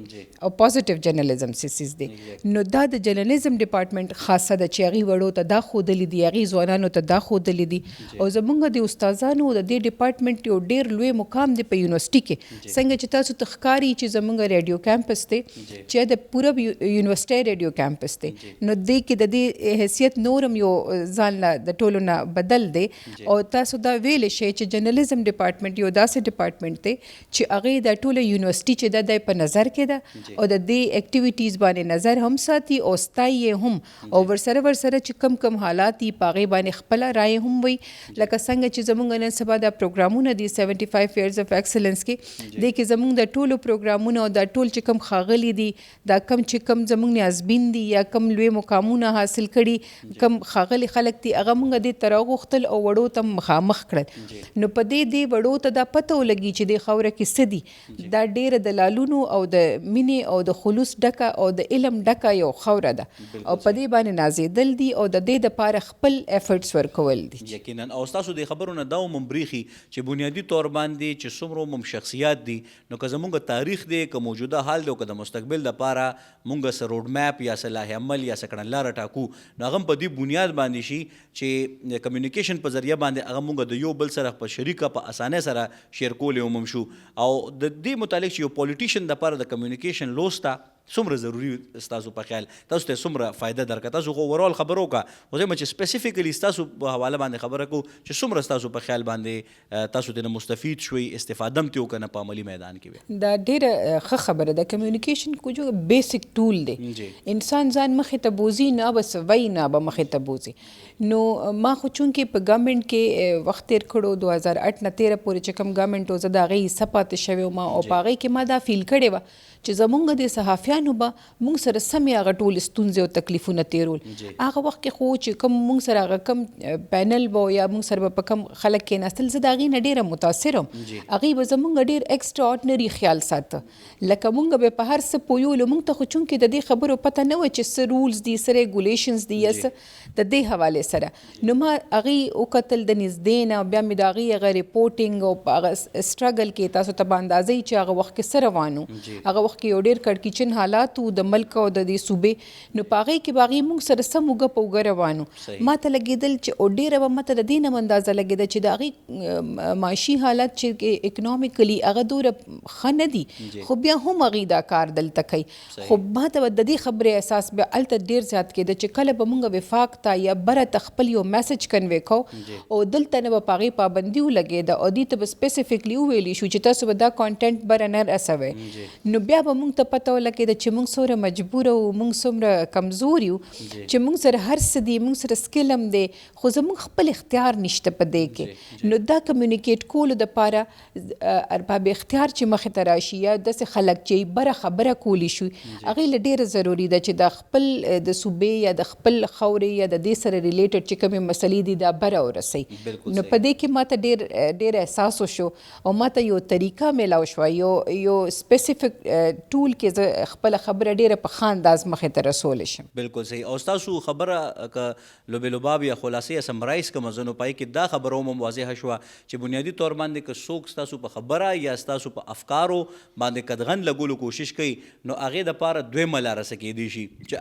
او پازیټیو جرنالیزم څه څیز دی. نو دا د جرنالیزم ډپارټمنټ خاصه ده چې هغې وړو ته دا ښودلي دي، هغې ځوانانو ته دا ښودلي دي. او زمونږ د استادانو د دې ډپارټمنټ یو ډېر لوی مقام دی په یونیورسټي کې. څنګه چې تاسو ته ښکاري چې زمونږ ریډیو کیمپس دی چې د پوره یونیورسټي ریډیو کیمپس دی، نو دې کې د دې حیثیت نورم یو ځان له د ټولو نه بدل دی. او تاسو دا ویلی شئ چې جرنالیزم ډپارټمنټ یو داسې ډپارټمنټ دی چې هغې د ټوله یونیورسټي چې ده دی په نظر کې ده او د دې اکټیویټیز باندې نظر هم ساتي او ستایي یې هم او ورسره چې کم حالات دي په هغې باندې خپله رایې هم وي. لکه څنګه چې زمونږ نن سبا دا پروګرامونه دي 75 years of excellence کې، دې کې زمونږ د ټولو پروګرامونه او دا ټول چې کم ښاغلي دي، دا کم چې کم زمونږ نیازبین دي یا کم لوی مقامونه حاصل کړي، کم ښاغلي خلک دي، هغه مونږ دې ته راوغوښتل او وړو ته مخامخ کړل. نو په دې وړو ته دا پته ولګي چې دې خاوره کې څه دي. دا ډېره د لالونو او د مینې او د خلوص ډکه او د علم ډکه یو خاوره ده او په دې باندې نازېدل دي او د دې دپاره خپل ایفرټس ورکول دي. یقینا. او ستاسو د خبرو نه دا هم بریښي چې بنیادي طور باندې چې څومره هم شخصیات دي، نو که زمونږ تاریخ دی، که موجوده حال دی او که د مستقبل دپاره مونږ څه روډ میپ یا څه لایحه عمل یا څه کړنلاره ټاکو، نو هغه هم په دې بنیاد باندې شي چې کمیونیکیشن په ذریعه باندې هغه مونږ د یو بل سره په شریکه په اسانۍ سره شیر کولی هم شو. او د دې متعلق چې یو پولیټیشن دپاره د کمیونیکیشن لوسته څومره ضروري ستاسو په خیال، تاسو ته څومره فایده درکړه؟ تاسو خو اوورال خبرو کا خو زه چې سپیسیفیکلی ستاسو په حواله باندې خبره کو چې څومره ستاسو په خیال باندې تاسو ته مستفید شوي، استفاده هم ترې وکړه په عملي میدان کې. دا ډېره ښه خبره ده. کمیونیکیشن کو جو بیسک ټول دی، انسان ځان مخې ته بوزي نه به وایي نه به مخې ته بوزي. نو ما خو چونکې په ګورنمنټ کې وخت تېر کړو 2008 نه 13 پورې چې کوم ګورنمنټ و زه د هغې حصه پاتې شوې وم او په هغې کې ما دا فیل کړې وه چې زمونږ د صحافیانو به مونږ سره سمې هغه ټول ستونزې او تکلیفونه تېرول. هغه وخت کې خو چې کوم مونږ سره هغه کم پینل به یا مونږ سره به په کم خلک کېناستل، زه د هغې نه ډېره متاثر وم. هغې به زمونږ ډېر ایکسټرا آرډنري خیال ساته، لکه مونږ به په هر څه پویولو. مونږ ته خو چونکې د دې خبرو پته نه وه چې څه رولز دي، څه ریګولیشنز دي یا څه د دې حوالې سره. نو ما هغې وکتل د نږدې نه، بیا مې د هغې هغه ریپورټینګ او په هغه سټرګل کې تاسو ته به اندازه وي چې هغه وخت کې څه روان و. هغه وخت کې یو ډېر کړکېچن حالات و د ملک او د دې صوبې. نو په هغې کې به هغې مونږ سره سم اوږه په اوږه روان و. ما ته لګېدل چې او ډېره به ما ته د دې نه اندازه لګېده چې د هغې معاشي حالت چې اکنامیکلی هغه دومره ښه نه دي، خو بیا هم هغې دا کار دلته کوي. خو ما ته به د دې خبرې احساس بیا هلته ډېر زیات کېده چې کله به مونږ وفاق ته یا بره ته خپل یو میسج کنوی کو او دلته نه به په هغې پابندي ولګېده او دې ته به سپیسیفیکلی وویلی شو چې تاسو به دا کانټینټ بره نه رسوئ. نو بیا به مونږ ته پته ولګېده چې مونږ څومره مجبور او مونږ څومره کمزور یو چې مونږ سره هر څه دي، مونږ سره سکل هم دی، خو زمونږ خپل اختیار نشته په دې کې. نو دا کمیونیکیټ کولو دپاره ارباب اختیار چې مخې ته راشي یا داسې خلک چې بره خبره کولی شي، هغې له ډېره ضروري ده چې د خپل د صوبې یا د خپل خاورې یا د دې سره ریلیټډ چې کومې مسلې دي دا بره ورسوي. نو په دې کې ماته ډېر احساس وشو او ماته یو طریقه میلاو شوه، یو سپیسیفک ټول کې زه خپله خبره ډېره په ښه انداز مخې ته رسولی شم. بالکل صحیح. او ستاسو خبره که لوبې لباب یا خلاصې یا سمرایز کومه زه نو پای کې دا خبره هم واضحه شوه چې بنیادي طور باندې که څوک ستاسو په خبره یا ستاسو په افکارو باندې قدغن لګولو کوشش کوي نو هغې دپاره دویمه لاره څه کیدی شي چې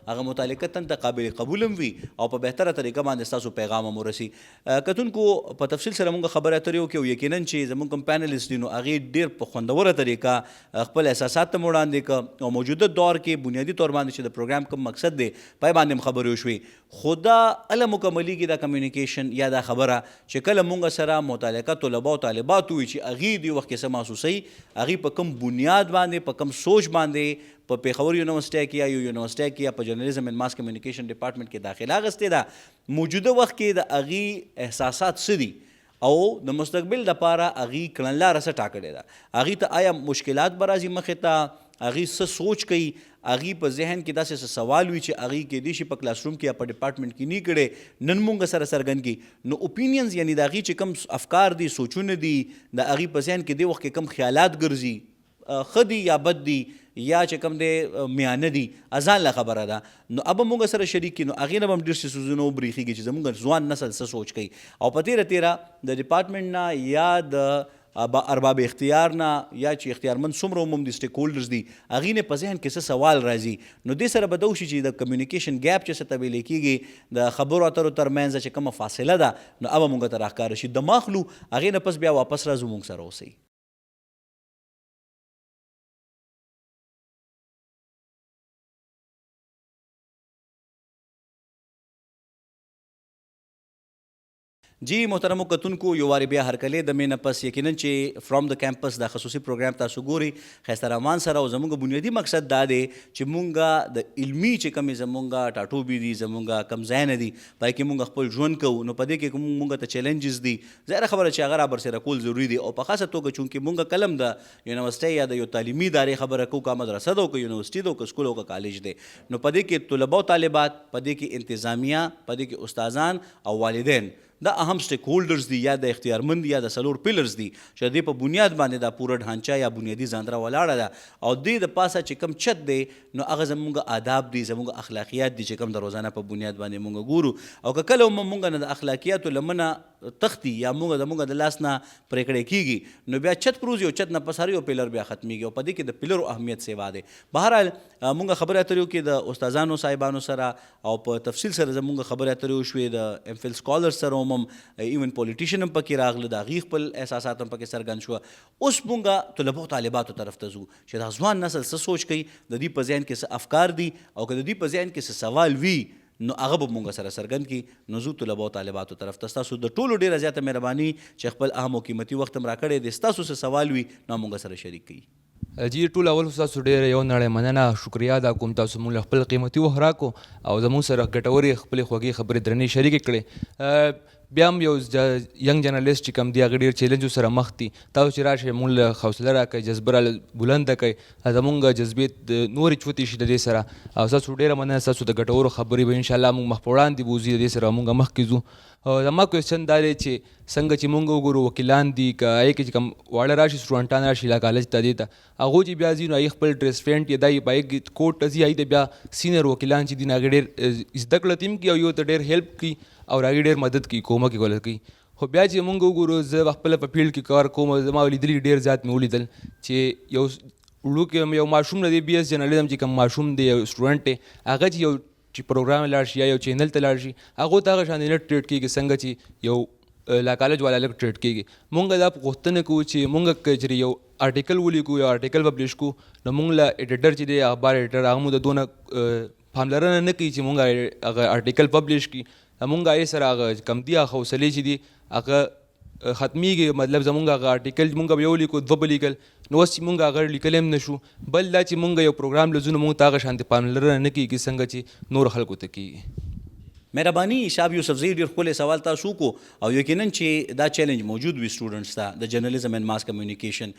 هغه متعلقتاً ته قابل قبول هم وي او په بهتره طریقه باندې ستاسو پیغام هم ورسي. کتونکو په تفصیل سره مونږ خبرې اترې وکړو، یقیناً چې زموږ کوم پینلسټ دي نو هغې ډېر په خوندوره طریقه خپل احساسات ته وړاندې کړه او موجوده دور کې بنیادي طور باندې چې د پروګرام کوم مقصد دی پای باندې هم خبرې وشوې. خو دا هله مکملېږي دا کمیونیکیشن یا دا خبره چې کله مونږ سره متعلقه طلبه او طالبات وي چې هغې دې وخت کې څه محسوسوي، هغې په کوم بنیاد باندې په کوم سوچ باندې په پیښور یونیورسټۍ کې یا یونیورسټۍ کې یا په جرنالیزم اینډ ماس کمیونیکیشن ډپارټمنټ کې داخله اخیستې ده، موجوده وخت کې د هغې احساسات څه دي او د مستقبل دپاره هغې کړنلاره څه ټاکلې ده، هغې ته آیا مشکلات به راځي مخې ته، هغې څه سوچ کوي، هغې په ذهن کې داسې څه سوال وي چې هغې کیدای شي په کلاس روم کې یا په ډپارټمنټ کې نه کړی نن مونږ سره څرګند کړي. نو اوپینینز یعنی د هغې چې کوم افکار دي، سوچونه دي، د هغې په ذهن کې دې وخت کې کوم خیالات ګرځي، ښه دي یا بد دي یا چې کوم دی میانه دي، ځان له خبره ده. نو اب مونږ سره شریک کړي نو هغې نه به هم ډېر څه څیزونه وبرېښېږي چې زموږ ځوان نسل څه سوچ کوي او په تیره د ډپارټمنټ نه یا د ارباب اختیار نه یا چې اختیارمند څومره هم د سټیک هولډرز دي هغې نه په ذهن کې څه سوال راځي. نو دې سره به دا وشي چې د کمیونیکیشن ګیپ چې څه ته ویلی کېږي د خبرو اترو ترمنځ چې کومه فاصله ده نو اب مونږ ته راښکاره شي. د ماخلو هغې نه پس بیا واپس راځو مونږ سره اوسئ. جی محترمو کتونکو یو وارې بیا هرکلې د مې نه پس یقینا چې فرام د کیمپس دا خصوصي پروګرام تاسو ګوري ښایسته رحمان سره او زموږ بنیادي مقصد دا دی چې مونږ د علمي چې کومې زمونږ ټاټوبي دي، زمونږ کم ځایونه دي، پای کې مونږ خپل ژوند کوو نو په دې کې کوم مونږ ته چیلنجز دي، ظاهره خبره چې هغه رابرسېره کول ضروري دي او په خاصه توګه چونکې مونږ کلم د یونیورسټۍ یا د یو تعلیمي ادارې خبره کوو، که مدرسه ده او که یونیورسټي ده او که سکول او که کالج دی، نو په دې کې طلبه او طالبات، په دې کې انتظامیه، په دې کې استادان او والدین دا اهم سټیک هولډرز دي یا د اختیارمند یا د څلور پیلرز دي چې د دې په بنیاد باندې دا پوره ډھانچه یا بنیادي ځانره ولاړه ده او دې د پاسه چې کوم چت دی نو هغه زموږ آداب دي، زموږ اخلاقیات دي چې کوم د روزانه په بنیاد باندې مونږ ګورو او که کله هم مونږ نه د اخلاقیاتو لمنه تختی یا مونږ د لاس نه پرېکړې کېږي نو بیا چت پروزي او چت نه پس هر یو پیلر بیا ختمیږي او په دې کې د پیلرو اهمیت سیوا دی. بهرحال مونږ خبرې اترې وکړې د استادانو صاحبانو سره او په تفصیل سره زمونږ خبرې اترې وشوې د ایم فل سکالر سره هم ایون پولیټیشن هم پکې راغله، د هغې خپل احساسات هم پکې څرګند شوه. اوس مونږ طلبه او طالباتو طرف ته ځو چې دا ځوان نسل څه سوچ کوي، د دوی په ذهن کې څه افکار دي او که د دوی په ذهن کې څه سوال وي نو هغه به مونږ سره څرګند کړي. نو زو طلبه او طالباتو طرف ته ستاسو د ټولو ډېره زیاته مهرباني چې خپل اهم او قیمتي وخت هم راکړی دی، ستاسو څه سوال وي نو مونږ سره شریک کړي. جی ټول اول تاسو ډېر یو نړۍ مننه، شکریا ادا کوم تاسو مونږ خپل قیمتي وخت راکو او زموږ سره ګټورې خپلې خوږې خبرې درنې شریکې کړې. بیا هم یو ینګ جرنالیست چې کوم دی هغه ډېر چیلنجو سره مخ دي، تاسو چې راشئ مونږ له حوصله راکړئ، جذبه را بلنده کړئ، زمونږ جذبې نورې چوتې شي د دې سره او ستاسو ډېره مننه. ستاسو د ګټورو خبرې به انشاءالله مونږ مخ په وړاندې بوځي، د دې سره مونږ مخکې ځو. زما کوېسچن دا دی چې څنګه چې مونږ وګورو وکیلان دي که هغې کې چې کوم واړه راشي سټوډنټان راشي لا کالج ته دې ته هغوی چې بیا ځي نو هغې خپل ډرس فرینټ یا دا یې په هغې کوټ ته ځي، هغې ته بیا سینیر وکیلان چې دي نو هغې ډېر زده کړه تیم کړي او یو ته ډېر هیلپ کړي او هغې ډېر مدد کړي، کومک یې کولی کوي. خو بیا چې مونږ وګورو زه خپله په فیلډ کې کار کوم، زما لیدلي ډېر زیات مې ولیدل چې یو وړوکی یو ماشوم نه دی بي ایس جرنالیزم چې کوم ماشوم دی یو سټوډنټ دی هغه چې یو چې پروګرام لاړ شي یا یو چینل ته لاړ شي هغو ته هغه شان نه ټریټ کېږي څنګه چې یو لا کالج والا لږ ټریټ کېږي. مونږ دا پوښتنه کوو چې مونږ که چېرې یو آرټیکل ولیکو یا آرټیکل پبلش کو نو مونږ له ایډیټر چې دی اخبار ایډیټر هغه مونږ د دونه پاملرنه نه کوي چې مونږ هغه آرټیکل پبلش کړي، مونږ هغې سره هغه کم دي هغه حوصلې چې دي هغه ختمیږي مطلب زمونږ هغه آرټیکل مونږ به یو لیکو دوه به لیکل نو اوس چې مونږ هغه لیکلی هم نه شو بل دا چې مونږ یو پروګرام لزو نو مونږ ته هغه شانتې پاملرنه نه کېږي څنګه چې نور خلکو ته کېږي مهرباني شاب یوسفزی ډېر ښکلی سوال تاسو کو او یقینا چې دا چیلنج موجود وي سټوډنټس ته د جرنالیزم اینڈ ماس کمیونیکیشن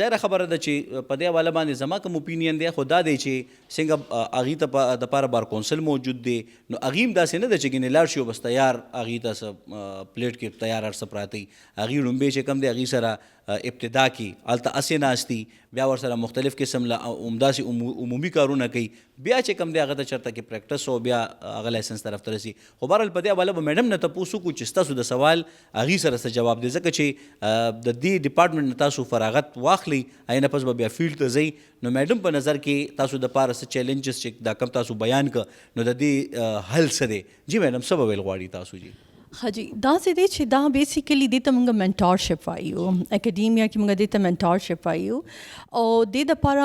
ظاهره خبره ده چې په دې حواله باندې زما کوم اوپینین دی خو دا دی چې څنګه هغې ته دپاره بار کونسل موجود دی نو هغې هم داسې نه ده چې ګینې لاړ شي او بس تیار هغې ته څه پلیټ کې تیار هر څه پراته وي هغې ړومبې چې کوم دی هغې سره ابتدا کی هلته اسې ناست دي بیا ورسره مختلف قسم همداسې عمومي کارونه کوي بیا چې کوم دی هغه ته چېرته کې پریکټس او بیا هغه لایسنس طرف ته رسي خو بهرحال په دې حواله به میډم نه تپوس وکړو چې ستاسو د سوال هغې سره څه جواب دی ځکه چې د دې ډپارټمنټ نه تاسو فراغت واخلئ هغې نه پس به بیا فیلډ ته ځئ نو میډم په نظر کې تاسو دپاره څه چیلنجز چې دا کم تاسو بیان کړه نو د دې حل څه دی جی میډم څه به ویل غواړي تاسو جی ها جی دا څه دی چې دا بیسیکلی دې ته موږ منټورشپ وایو اکیډیمیا کې موږ دې ته منټورشپ وایو او دې دپاره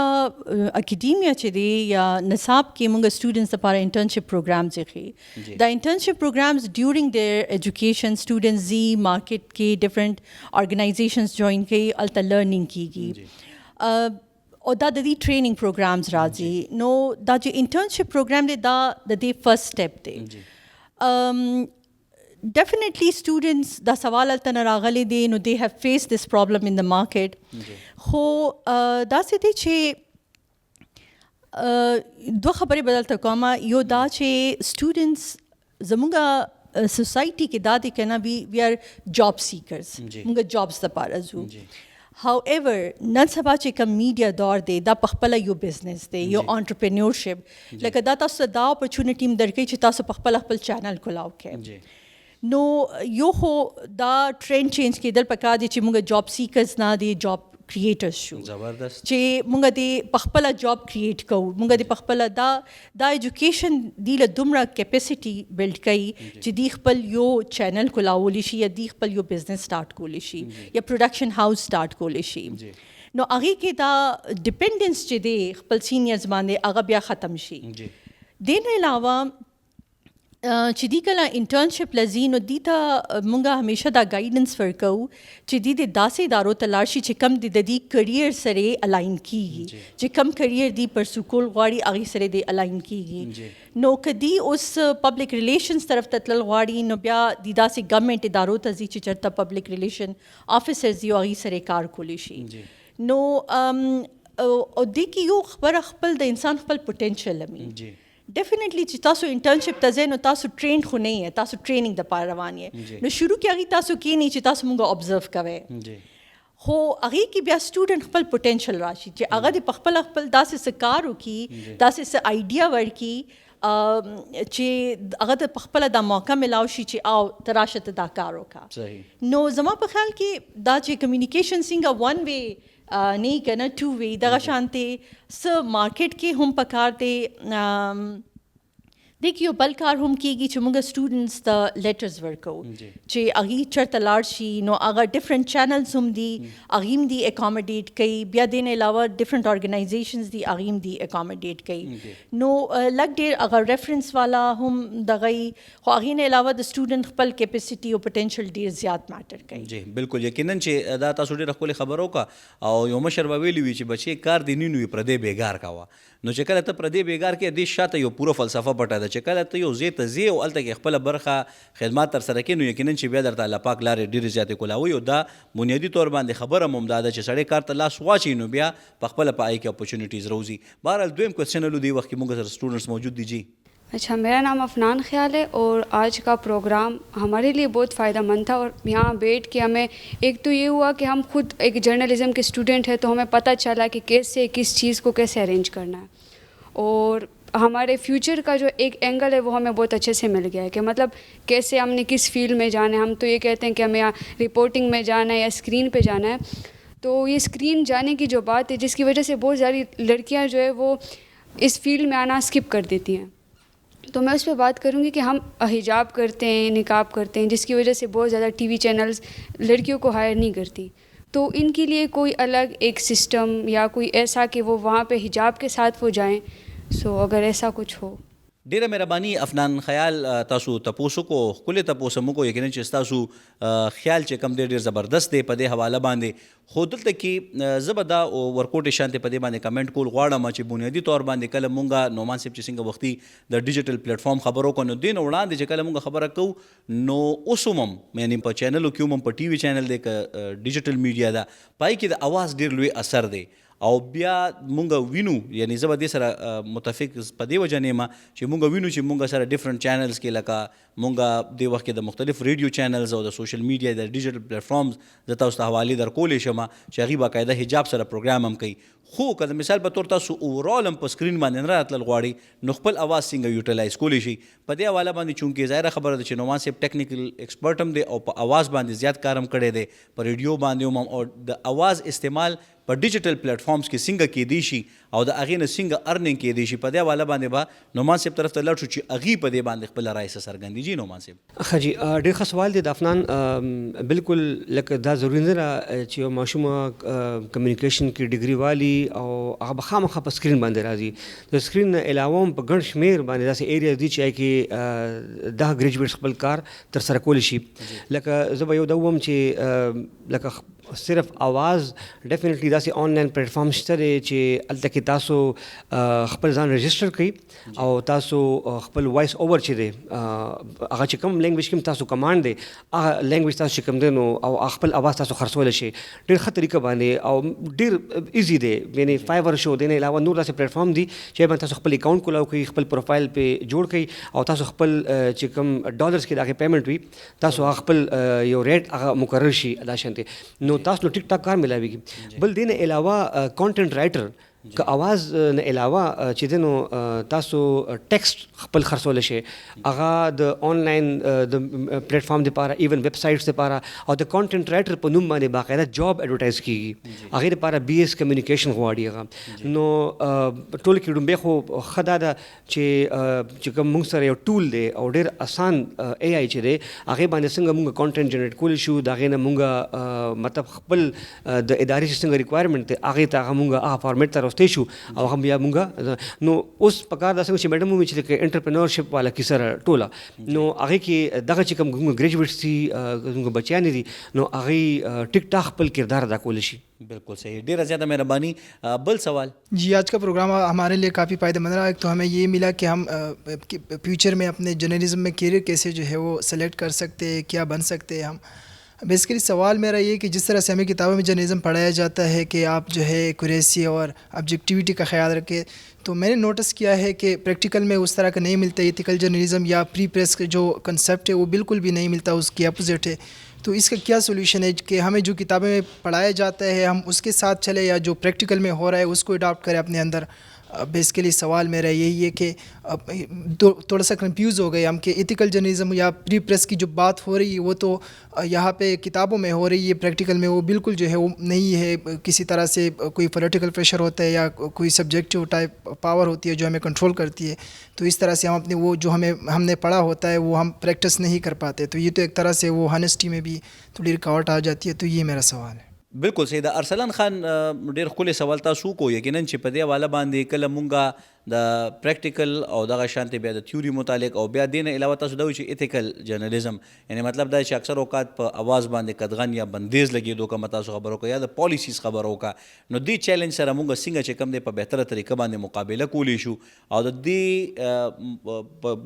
اکیډیمیا چې دی یا نصاب کې موږ سټوډنټس دپاره انټرنشپ پروګرامز یې دا انټرنشپ پروګرامز ډیورنګ دیر ایجوکیشن سټوډنټس زی مارکیټ کې ډفرنٹ ارګنایزیشنز جوائن کوي هلته لرننګ کیږي او دا د دې ټریننګ پروګرامز راځي نو دا چې انټرنشپ پروګرام دی دا د دې فرسٹ سټیپ دی definitely students دا سوال هلته نه راغلی دی نو they have faced this problem in the market خو داسې دی چې دوه خبرې به دلته کومه یو دا چې students زموږ سوسایټي کې دا دی که نه وی آر جاب سیکرز موږ جابس دپاره ځو however نن سبا چې کوم میډیا دور دی دا پخپله یو بزنس دی یو انټرپرینورشپ لکه دا تاسو ته دا اپرچونټي هم درکوي چې تاسو پخپله خپل چینل کولاو کړئ نو یو خو دا ټرینډ چینج کېدل پکار دی چې موږ جاب سیکرز نه دی جاب کریټرز شو زبردست چې موږ د پخپله جاب کریټ کوو موږ د پخپله دا ایجوکیشن دی له دومره کیپیسټي بلډ کوي چې دی خپل یو چینل کولاولی شي یا دی خپل یو بزنس سٹارټ کولی شي یا پروډکشن هاوس سٹارټ کولی شي نو هغې کې دا ډیپینډنس چې دی خپل سینیرز باندې هغه بیا ختم شي دې نه علاوه چې دی کله انټرنشپ لځي نو دی ته مونږ همیشه دا ګایډنس ورکو چې دی د داسې ادارو ته لاړ شي چې کم د دې کریئر سره الاین کیږي چې کم کریئر دی پرسو کول غواړي هغې سره دی الاین کیږي نو که دی اوس پبلک ریلیشنز طرف ته تلل غواړي نو بیا دی داسې ګورنمنټ ادارو ته ځي چې چېرته پبلک ریلیشن آفیسرز دي او هغې سره کار کولی شي نو او دې کې یو خبره خپل د انسان خپل پوټینشل امي ډیفینیټلی چې تاسو انټرنشپ ته ځئ نو تاسو ټرینډ خو نه یې تاسو ټریننګ دپاره روان یې نو شروع کې هغې تاسو کینی چې تاسو مونږ ابزرو کوئ خو هغې کې بیا سټوډنټ خپل پوټینشل راشي چې هغه د پخپله خپل داسې څه کار وکړي داسې څه آیډیا ورکړي چې هغه ته پخپله دا موقع ملاو شي چې او ته راشه ته دا کار وکړه نو زما په خیال کې دا چې کمیونیکیشن څنګه ون وے نه کنه ټو وے دغه شانتې څه مارکیټ کې هم پکار دی دیکھ یو بل کار هم کېږي چې موږ سټوډنټس ته لیټرز ورکو چې هغې چېرته لاړ شي نو هغه ډفرنٹ چینلز هم دي هغې هم دي اکاموډیټ کوي بیا دې نه علاوه ډفرنٹ ارګنایزیشنز دي هغې هم دي اکاموډیټ کوي نو لږ ډېر هغه ریفرنس والا هم دغه خو هغې نه علاوه د سټوډنټ خپل کیپیسټي او پوټینشل ډېر زیات میټر کوي جی بالکل یقینا چې دا تاسو ډېره ښکلې خبره وکړه او یو مشر به ویلي وي چې بچې کار دې نه وي پردی بیګار کوه نو چې کله ته پردی بیګار کې دې شاته یو پوره فلسفه پټه ده چې کله ته یو ځای ته ځې او هلته کې خپله برخه خدمات ترسره کړې نو یقینا چې بیا درته الله پاک لارې ډېرې زیاتې کولاوي او دا بنیادي طور باندې خبره هم دا ده چې سړی کار ته لاس واچوي نو بیا په خپله په هغې کې اپورچونیټیز روزي بهرحال دویم کوېسچن هلو دې وخت کې موږ سره سټوډنټس موجود دي جی अच्छा मेरा नाम अफनान ख्याल है और आज का प्रोग्राम हमारे लिए बहुत फ़ायदा मंद था और यहाँ बैठ के हमें एक तो ये हुआ कि हम खुद एक जर्नलिज़म के स्टूडेंट हैं तो हमें पता चला कि कैसे किस चीज़ को कैसे अरेंज करना है और हमारे फ्यूचर का जो एक एंगल है वो हमें बहुत अच्छे से मिल गया है कि मतलब कैसे हमने किस फील्ड में जाना है हम तो ये कहते हैं कि हमें यहाँ रिपोर्टिंग में जाना है या स्क्रीन पे जाना है तो ये स्क्रीन जाने की जो बात है जिसकी वजह से बहुत सारी लड़कियाँ जो है वो इस फील्ड में आना स्किप कर देती हैं तो मैं उस पर बात करूँगी कि हम हिजाब करते हैं निकाब करते हैं जिसकी वजह से बहुत ज़्यादा टीवी चैनल्स लड़कियों को हायर नहीं करती तो इनके लिए कोई अलग एक सिस्टम या कोई ऐसा कि वो वहाँ पे हिजाब के साथ वो जाएं सो अगर ऐसा कुछ हो ډیره مهرباني افنان خیال تاسو تپوسو کو ښکلې تپوسه مو کو یقینا چې ستاسو خیال چې کم دی ډېر زبردست دی په دې حواله باندې خو دلته کې زه به دا ورکوټې شانتې په دې باندې کمنټ کول غواړم چې بنیادي طور باندې کله مونږه نعمان صاحب چې څنګه وختي د ډیجیټل پلیټفارم خبرو کو نو دې نه وړاندې چې کله مونږ خبره کوو نو اوس هم یعنی په چینلو کې هم په ټي وي چینل دی که ډیجیټل میډیا ده پای کې د اواز ډېر لوی اثر دی او بیا مونږ وینو یعنی زه به دې سره متفق په دې وجه نه یم چې مونږ وینو چې مونږ سره ډفرنٹ چینلز کې لکه مونږ دې وخت کې د مختلف ریډیو چینلز او د سوشل میډیا د ډیجیټل پلیټفارمز زه تاسو ته حوالې درکولی شم چې هغوی باقاعده حجاب سره پروګرام هم کوي خو که د مثال په طور تاسو اوورال هم په سکرین باندې نه راتلل غواړئ نو خپل اواز څنګه یوټیلایز کولی شي په دې حواله باندې چونکې ظاهره خبره ده چې نعمان صاحب ټیکنیکل ایکسپرټ هم دی او په اواز باندې زیات کار هم کړی دی په ریډیو باندې هم او د اواز استعمال په ډیجیټل پلیټفارمز کې څنګه کیدی شي او د هغې نه څنګه ارننګ کیدی شي په دې حواله باندې به نعمان صاحب طرف ته لاړ شو چې هغوی په دې باندې خپله رایه څه څرګندي جي نعمان صاحب ښه جي ډېر ښه سوال دی د افنان بالکل لکه دا ضروري نه ده چې یو ماشومه کمیونیکیشن کې ډګري والي او هغه به خامخا په سکرین باندې راځي د سکرین نه علاوه هم په ګڼ شمېر باندې داسې ایریاز دي چې هغې کې دا ګریجویټ خپل کار ترسره کولی شي لکه زه به یو دا ووایم چې لکه صرف आवाज़ ډیفینیټلی داسې آنلاین پلیټفارم شته دی چې هلته کې تاسو خپل ځان رجسټر کړئ او تاسو خپل وایس اوور چې دی هغه چې کوم لینګویج کې تاسو کمانډ دی هغه لینګویج تاسو چې کوم دی نو او خپل आवाज़ تاسو خرڅولی شئ ډېر ښه طریقه باندې او ډېر ایزي دی یعنې فایور شو دی نه علاوه نور داسې پلیټفارم دي چې باندې تاسو خپل اکاونټ کولاو کوئ خپل پروفایل پې جوړ کړئ او تاسو خپل چې کوم ډالرز کې د هغې پیمنټ وي تاسو هغه خپل یو ریټ هغه مقرر شي دا شانتې نو تاسو ټیک ټاک کار ملاویږي بل دې نه علاوه کانټینټ رائټر که आवाज़ نه علاوه چې دی نو تاسو ټیکسټ خپل خرڅولی شئ هغه د آنلاین د پلیټفارم دپاره ایون ویب سایټس دپاره او د کانټینټ رائټر په نوم باندې باقاعده جاب ایډورټایز کېږي هغې دپاره BS کمیونیکیشن غواړي هغه نو ټول کې ډومبې خو ښه دا ده چې کوم موږ سره یو ټول دی او ډېر اسان AI چې دی هغې باندې څنګه موږ کانټینټ جنریټ کولی شو د هغې نه موږ مطلب خپل د ادارې چې څنګه ریکوایرمنټ دی هغې ته هغه موږ هغه فارمیټ ته شو او هغه بیا مونږه نو اوس په کار داسې چې میډم ومي چې د انټرپرینورشپ والا کیسه ټوله نو هغې کې دغه چې کوم ګریجویټس دي زموږ بچیانې دي نو هغې ټیک ټاک خپل کردار ادا کولی شي بالکل صحیح ډیره زیاده مهربانی بل سوال जी आज का प्रोग्राम हमारे लिए काफ़ी फ़ायदेमंद रहा। एक तो हमें ये मिला कि हम फ्यूचर में अपने जर्नलिज्म में करियर कैसे जो है वो सेलेक्ट कर सकते हैं, क्या बन सकते हैं हम। बेसिकली सवाल मेरा ये कि जिस तरह से हमें किताबों में जर्नलिज्म पढ़ाया जाता है कि आप जो है एक्यूरेसी और ऑब्जेक्टिविटी का ख्याल रखें, तो मैंने नोटिस किया है कि प्रैक्टिकल में उस तरह का नहीं मिलता। एथिकल जर्नलिज्म या प्री प्रेस का जो कंसेप्ट है वो बिल्कुल भी नहीं मिलता, उसकी अपोजिट है। तो इसका क्या सोल्यूशन है कि हमें जो किताबें में पढ़ाया जाता है हम उसके साथ चले या जो प्रैक्टिकल में हो रहा है उसको अडॉप्ट करें अपने अंदर। बेसिकली सवाल मेरा यही है कि थोड़ा सा कंफ्यूज हो गए हम कि एथिकल जर्नलिज्म या प्री प्रेस की जो बात हो रही है वो तो यहाँ पे किताबों में हो रही है, प्रैक्टिकल में वो बिल्कुल जो है वो नहीं है। किसी तरह से कोई पॉलिटिकल प्रेशर होता है या कोई सब्जेक्टिव टाइप पावर होती है जो हमें कंट्रोल करती है, तो इस तरह से हम अपने वो जो हमने पढ़ा होता है वो हम प्रैक्टिस नहीं कर पाते। तो ये तो एक तरह से वो हॉनेस्टी में भी थोड़ी रुकावट आ जाती है। तो ये मेरा सवाल है। بالکل سید ارسلان خان ډیر ښکلی سوال تاسو کو یقینا چې په دې حواله باندې کله مونږه د پریکټیکل او دغه شانتې بیا د تیوري متعلق او بیا دې نه علاوه تاسو دا وایي چې ایتیکل جرنالیزم یعنی مطلب دا چې اکثر اوقات په اواز باندې قدغن یا بندیز لګېدو که تاسو خبرو که یا د پالیسیز خبرو که نو دې چیلنج سره مونږ څنګه چې کوم دی په بهتره طریقه باندې مقابله کولی شو او د دې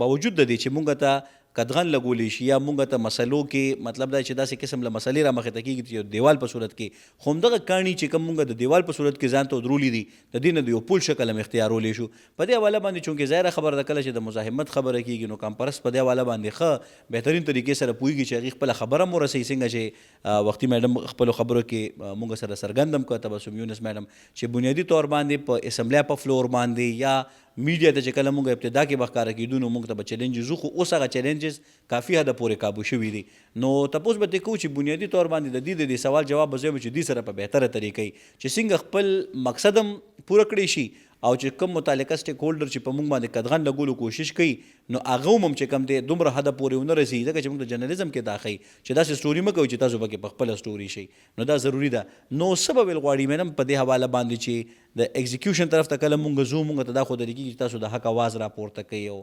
باوجود د دې چې مونږ ته قدغن لګولی شي یا مونږ ته مسلو کې مطلب دا چې داسې قسم له مسلې را مخې ته کېږي چې یو دیوال په صورت کې خو همدغه کاڼي چې کوم مونږ د دیوال په صورت کې ځان ته درولی دي د دې نه د یو پل شکل هم اختیارولی شو په دې حواله باندې چونکې ظاهره خبره ده کله چې د مزاحمت خبره کېږي نو کامپرس په دې حواله باندې ښه بهترین طریقې سره پوهېږي چې هغې خپله خبره هم ورسوي څنګه چې وختي میډم خپلو خبرو کې مونږ سره څرګند هم کړه تبسم یونس میډم چې بنیادي طور باندې په اسمبلی په فلور باندې یا میډیا ته چې کله مونږ ابتدا کې بښکاره کېدو نو مونږ ته به چیلنجز خو اوس هغه چیلنجز کافي حده پورې کابو شوي دي نو تپوس به ترې کوو چې بنیادي طور باندې د دې د سوال جواب به زه چې دوی سره په بهتره طریقه چې څنګه خپل مقصد هم پوره کړی شي او چې کوم متعلقه سټیک هولډر چې په موږ باندې قدغن لګولو کوشش کوي نو هغه هم چې کوم دی دومره حده پورې ونه رسي ځکه چې موږ د جرنالیزم کې دا ښیي چې داسې سټوري مه کوئ چې تاسو پکې په خپله سټوري شئ نو دا ضروري ده نو څه به ویل غواړي مینم په دې حواله باندې چې د ایگزیکیوشن طرف ته کله موږ ځو موږ ته دا ښودل کېږي چې تاسو د حق اواز راپورته کوئ او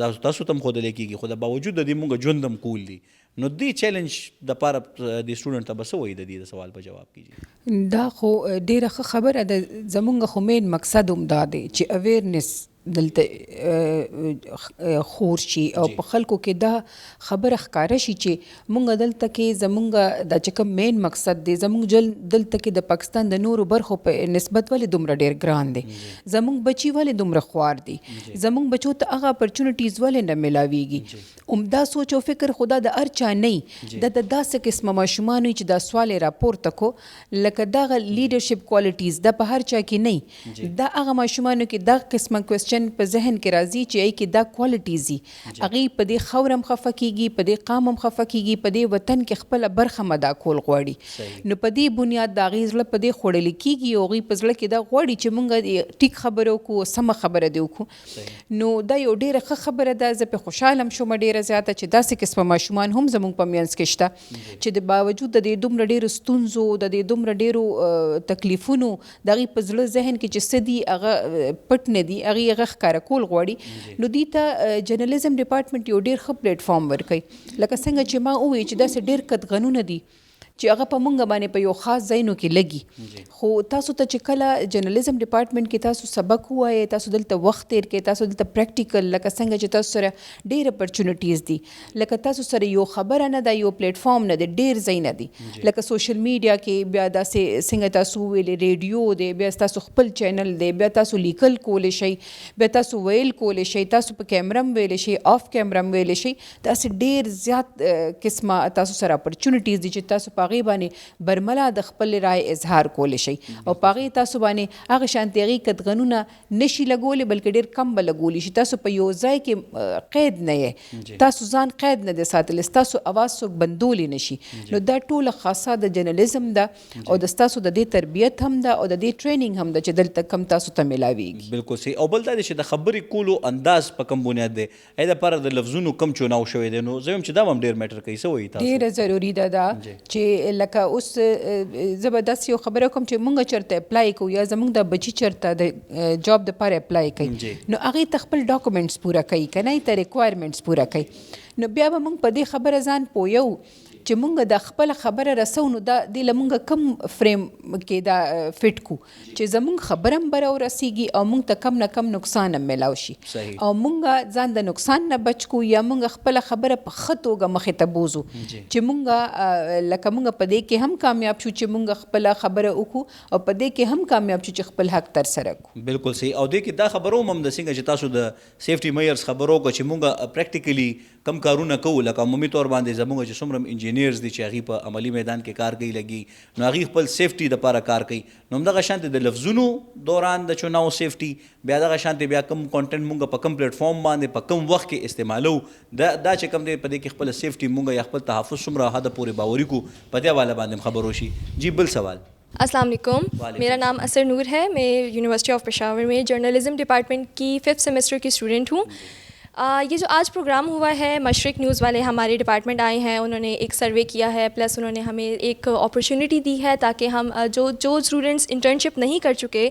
دا تاسو ته هم ښودلی کېږي خو د باوجود د دې موږ ژوند هم کول دي نو دې چیلنج دپاره د سټوډنټ ته به څه وایي د دې د سوال په جواب کېږي دا خو ډیره ښه خبره ده زمونږ خو مین مقصد هم دا دی چې اویرنس دلته خور شي او په خلکو کې دا خبره ښکاره شي چې مونږ دلته کې زمونږ دا چې کوم مین مقصد دی زمونږ دلته کې د پاکستان د نورو برخو په نسبت ولې دومره ډیر ګران دی زمونږ بچي ولې دومره خوار دي زمونږ بچو ته هغه اپرچونیټیز ولې نه ملاویږي عمده سوچ او فکر خدا د هر چا نه د داسې قسمه ماشومان چې دا سوال راپورته کو لکه دغه لیډرشپ کوالټیز د په هر چا کې نه دا هغه ماشومانو کې دا قسمه کوېسچن په ذهن کې راځي چې ای کې دا کوالټیز دي هغې په دې خاورم خفه کېږي په دې قام هم خفه کېږي په دې وطن کې خپله برخه مدا کول غواړي نو په دې بنیاد د هغې زړه په دې خوړلی کېږي او هغوی په زړه کې دا غواړي چې موږ ټیک خبره وکړو سمه خبره دې وکړو نو دا یو ډېره ښه خبره ده زه پې خوشحاله هم شومه ډېره زیاته چې داسې قسمه ماشومان هم زموږ په منځ کې شته چې د باوجود د دې دومره ډېرو ستونزو د دې دومره ډېرو تکلیفونو د هغې په زړه ذهن کې چې څه دي هغه پټ نه دي هغې هغه ښکاره کول غواړي نو دې ته جرنالیزم ډپارټمنټ یو ډېر ښه پلیټ فارم ورکوي لکه څنګه چې ما ووایي چې داسې ډېر قدغنونه دي چې هغه په مونږ باندې په یو خاص ځایونو کې لګي خو تاسو ته چې کله جرنالیزم ډپارټمنټ کې تاسو سبق ووایئ تاسو دلته وخت تیر کړئ تاسو دلته پریکټیکل لکه څنګه چې تاسو سره ډېر اپرچونیټیز دي لکه تاسو سره یو خبره نه ده یو پلیټ فارم نه دی ډېر ځای نه دي لکه سوشل میډیا کې بیا داسې څنګه تاسو ویلې ریډیو دی بیا تاسو خپل چینل دی بیا تاسو لیکل کولی شئ بیا تاسو ویل کولی شئ تاسو په کیمره هم ویلی شئ آف کیمره هم ویلی شئ داسې ډېر زیات قسمه تاسو سره اپرچونیټیز دي چې تاسو په هغې باندې برملا د خپل رای اظهار کولی شئ او په هغې تاسو باندې هغه شانتې هغې قدغنونه نشي لګولی بلکې ډېر کم به لګولی شي تاسو په یو ځای کې قید نه یې تاسو ځان قید نه دی ساتلی ستاسو اواز څوک بندولی نشي نو دا ټوله خاصه د جرنالیزم ده او د ستاسو د دې تربیت هم ده او د دې ټریننګ هم ده چې دلته کم تاسو ته ملاویږي بالکل صحیح او بل دا دی چې د خبرې کولو انداز په کم بنیاد دی ای دپاره د لفظونو کم چوناو شوی دی نو زه وایم چې دا هم ډېر میټر کوي څه وایي تاسو ډېره ضروري ده دا چې لکه اوس زه به داسې یو خبره کوم چې مونږ چېرته اپلای کوو یا زمونږ د بچي چېرته د جاب دپاره اپلای کوي نو هغې ته خپل ډاکومنټس پوره کوي که نه یې ته ریکوایرمنټس پوره کوي نو بیا به مونږ په دې خبره ځان پویو چې مونږ د خپل خبره رسو نو دا دې له مونږ کم فریم کې دا فټ کو چې زمونږ خبره هم به راورسیږي او مونږ ته کم نه کم نقصان هم میلاو شي او مونږ ځان د نقصان نه بچ کو یا مونږ خپله خبره په ښه توګه مخې ته بوزو چې مونږ لکه مونږ په دې کې هم کامیاب شو چې مونږ خپله خبره وکړو او په دې کې هم کامیاب شو چې خپل حق ترسره کړو بالکل صحیح او دې کې دا خبرو هم د څنګه چې تاسو د سیفټي میئرز خبرو وکړه چې مونږ پریکټیکلی کم کارونه کوو لکه عمومي طور باندې زموږ چې څومره انجینیرز دي چې هغوی په عملي میدان کې کار کوي لګي نو هغوی خپل سیفټي دپاره کار کوي نو همدغه شانتې د لفظونو دوران د چوناو سیفټي بیا دغه شانتې بیا کم کانټینټ مونږ په کم پلیټ فارم باندې په کم وخت کې استعمالو دا چې کم دی په دې کې خپل سیفټي مونږ یا خپل تحفظ څومره حده پورې باوري کو په دې حواله باندې خبرو شي جی بل سوال अस्सलाम वालेकुम मेरा नाम असर नूर है मैं यूनिवर्सिटी ऑफ पेशावर में जर्नलिज़म डिपार्टमेंट की 5th सेमेस्टर की स्टूडेंट हूँ ये जो आज प्रोग्राम हुआ है मशरिक न्यूज़ वाले हमारे डिपार्टमेंट आए हैं उन्होंने एक सर्वे किया है प्लस उन्होंने हमें एक अपॉर्चुनिटी दी है ताकि हम जो स्टूडेंट्स इंटर्नशिप नहीं कर चुके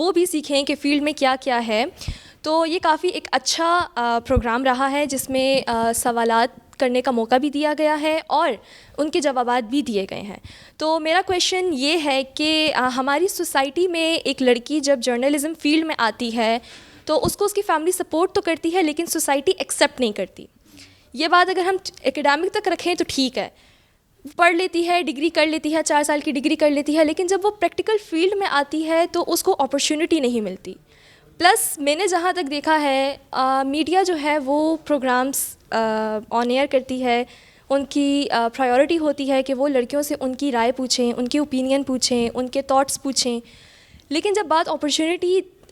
वो भी सीखें कि फ़ील्ड में क्या क्या है तो ये काफ़ी एक अच्छा प्रोग्राम रहा है जिसमें सवालात करने का मौका भी दिया गया है और उनके जवाबात भी दिए गए हैं तो मेरा क्वेश्चन ये है कि हमारी सोसाइटी में एक लड़की जब जर्नलिज़म फील्ड में आती है तो उसको उसकी फैमिली सपोर्ट तो करती है लेकिन सोसाइटी एक्सेप्ट नहीं करती ये बात अगर हम एकेडमिक तक रखें तो ठीक है पढ़ लेती है डिग्री कर लेती है 4 साल की डिग्री कर लेती है लेकिन जब वो प्रैक्टिकल फील्ड में आती है तो उसको अपॉर्चुनिटी नहीं मिलती प्लस मैंने जहाँ तक देखा है मीडिया जो है वो प्रोग्राम्स ऑन एयर करती है उनकी प्रायोरिटी होती है कि वो लड़कियों से उनकी राय पूछें उनके ओपिनियन पूछें उनके थॉट्स पूछें लेकिन जब बात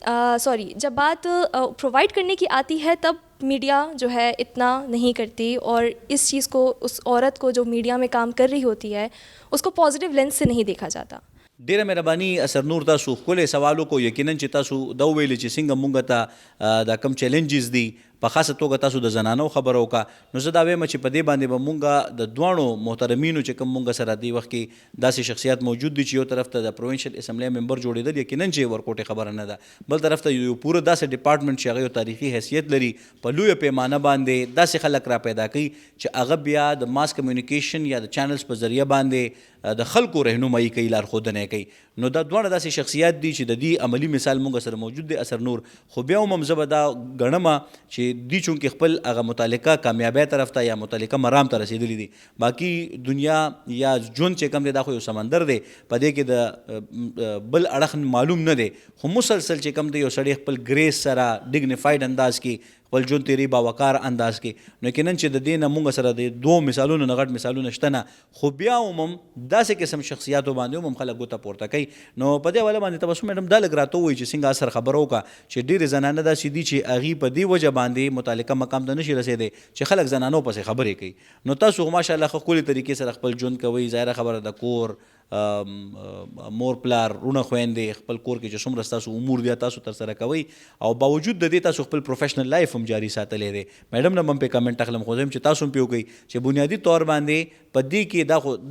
जब बात प्रोवाइड करने की आती है तब मीडिया जो है इतना नहीं करती और इस चीज़ को उस औरत को जो मीडिया में काम कर रही होती है उसको पॉजिटिव लेंस से नहीं देखा जाता ډیره مهرباني اثر نور تاسو ښکلی سوال وکړو یقینا چې تاسو دا وویلې چې څنګه مونږ ته دا کم چیلنجز دي په خاصه توګه تاسو د زنانو خبره وکړه نو زه دا وایم چې په دې باندې به مونږ د دواړو محترمینو چې کوم مونږ سره دی وخت کې داسې شخصیات موجود دي چې یو طرف ته د پروینشل اسمبلی ممبر جوړېدل یقینا چې ورکوټې خبره نه ده بل طرف ته یو پوره داسې ډپارټمنټ چې هغه یو تاریخي حیثیت لري په لویه پیمانه باندې داسې خلک را پیدا کوي چې هغه بیا د ماس کمیونیکیشن یا د چینلز په ذریعه باندې د خلکو رهنمایي کوي لارښودنه کوي نو دا دواړه داسې شخصیات دي چې د دې عملی مثال مونږ سره موجود دی اثر نور خو بیا هم زه به دا ګڼمه چې دوی چونکې خپل هغه متعلقه کامیابۍ طرف ته یا متعلقه مرام ته رسېدلي دي باقي دنیا یا ژوند چې کوم دی دا خو یو سمندر دی په دې کې د بل اړخ معلوم نه دی خو مسلسل چې کوم دی یو سړی خپل ګریس سره ډیګنیفاید انداز کې خپل ژوند تیری باوقار انداز کې نو یقینا چې د دې نه مونږ سره د دوه مثالونو نه غټ مثالونه شته نه خو بیا هم داسې قسم شخصیاتو باندې هم خلک ګوته پورته کوي نو په دې حواله باندې تبسم میډم دا لږ راته ووایي چې څنګه اثر خبره وکړه چې ډېرې زنانه داسې دي چې هغې په دې وجه باندې متعلقه مقام ته نشي رسېدی چې خلک زنانو پسې خبرې کوي نو تاسو ماشاءالله ښه ښکلې طریقې سره خپل ژوند کوئ ظاهره خبره د کور مور پلار رونه خویندې خپل کور کې چې څومره ستاسو امور دي تاسو ترسره کوئ او باوجود د دې تاسو خپل پروفیشنل لایف هم جاري ساتلی دی میډم نه هم پې کمنټ اخلم خو زه چې تاسو هم پې وکړئ چې بنیادي طور باندې په دې کې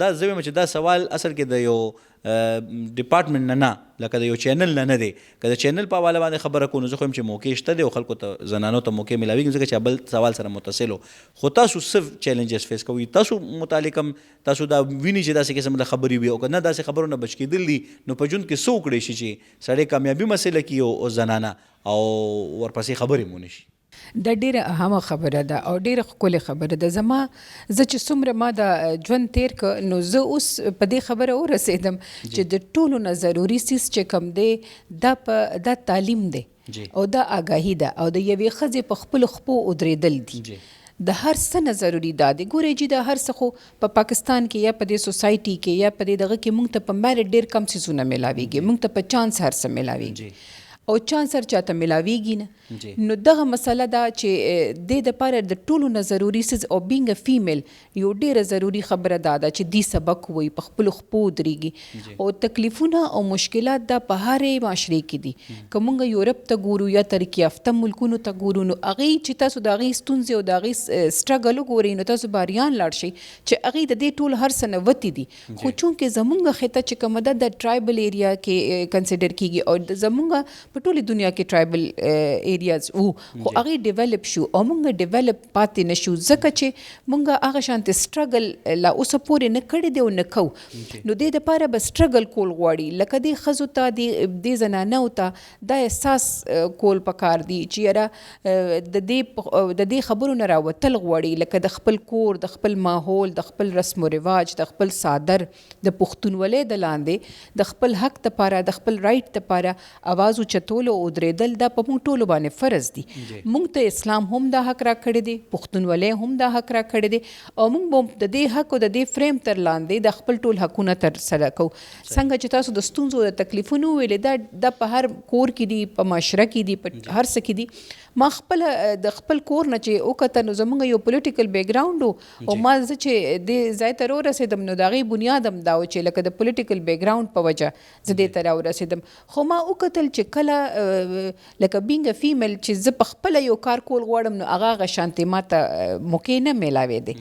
دا زه وایم چې دا سوال اصل کې د یو ډپارټمنټ نه لکه د یو چینل نه دی که د چینل په حواله باندې خبره کوو نو زه خو یم چې موقع شته دی او خلکو ته زنانو ته موقع میلاویږي ځکه چې بل سوال سره متصل خو تاسو څه چیلنجز فیس کوئ تاسو متعلق هم تاسو دا وینئ چې داسې قسم د خبرې وي او که نه داسې خبرو نه بچ کېدل دي نو په ژوند کې څه وکړی شي چې سړی کامیابي مسله کړي او زنانه او ورپسې خبرې مو نشي دا ډیره اهمه خبره ده او ډیره ښکلې خبره ده زما زه چې څومره ما د ژوند تیر که نو زه اوس په دې خبره ورسېدم چې د ټولو نه ضروري څیز چې کوم دی دا تعلیم دی او دا آګاهي ده او د یوې ښځې په خپلو خپو ودرېدل دي د هر څه نه ضروري دا دی ګورئ چې د هر څه خو په پاکستان کې یا په دې سوسایټي کې یا په دې دغه کې موږ ته په میرټ ډېر کم څیزونه میلاویږي موږ ته په چانس هر څه میلاویږي او چانس هر چاته میلاویږي نه نو دغه مسله ده چې د دپاره د ټولو نه ضروري څیز او بینګ ا فیمیل یو ډیره ضروري خبره دا ده چې دی سبق وي په خپلو خپو ودرېږي او تکلیفونه او مشکلات دا په هرې معاشرې کې دي که موږ یورپ ته ګورو یا ترقي یافته ملکونو ته ګورو نو هغې چې تاسو د هغې ستونزې او د هغې سټرګل وګورئ نو تاسو باریان لاړ شئ چې هغې د دې ټول هر څه نه وتې دي خو چونکې زموږ خطه چې کومه ده د ټرایبل ایریا کې کنسیډر کېږي او زموږ په ټولې دنیا کې ټرایبل ایریاز وو خو هغې ډیولپ شو او موږ ډیولپ پاتې نه شو ځکه چې موږ هغه شانتې سټرګل لا اوسه پورې نه کړی دی او نه کوو نو دې دپاره به سټرګل کول غواړي لکه دې ښځو ته دې زنانو ته دا احساس کول پکار دي چې یاره د دې خبرو نه راوتل غواړي لکه د خپل کور د خپل ماحول د خپل رسم و رواج د خپل صادر د پښتونولۍ د لاندې د خپل حق دپاره د خپل رایټ دپاره اواز اوچتولو او درېدل دا په موږ ټولو باندې فرض دي موږ ته اسلام هم دا حق را کړی دی پښتونولۍ هم دا حق را کړی دی او موږ به د دې حق او د دې فریم تر لاندې د خپل ټول حقونه ترسره کوو څنګه چې تاسو د ستونزو د تکلیفونو ویلې دا په هر کور کې دي په معاشره کې دي په هر څه کې دي ما خپل د خپل کور نه چې وکته نو زموږ یو پولیټیکل بیک ګراوند او ما زه چې دې ځای ته راورسېدم نو د هغې بنیاد هم دا و چې لکه د پولیټیکل بیک ګراوند په وجه زه دې ته راورسېدم خو ما وکتل چې کله لکه بینګ ا فیمیل چې زه په خپله یو کار کول غواړم نو هغه شانتې ما ته موقع نه میلاوېدی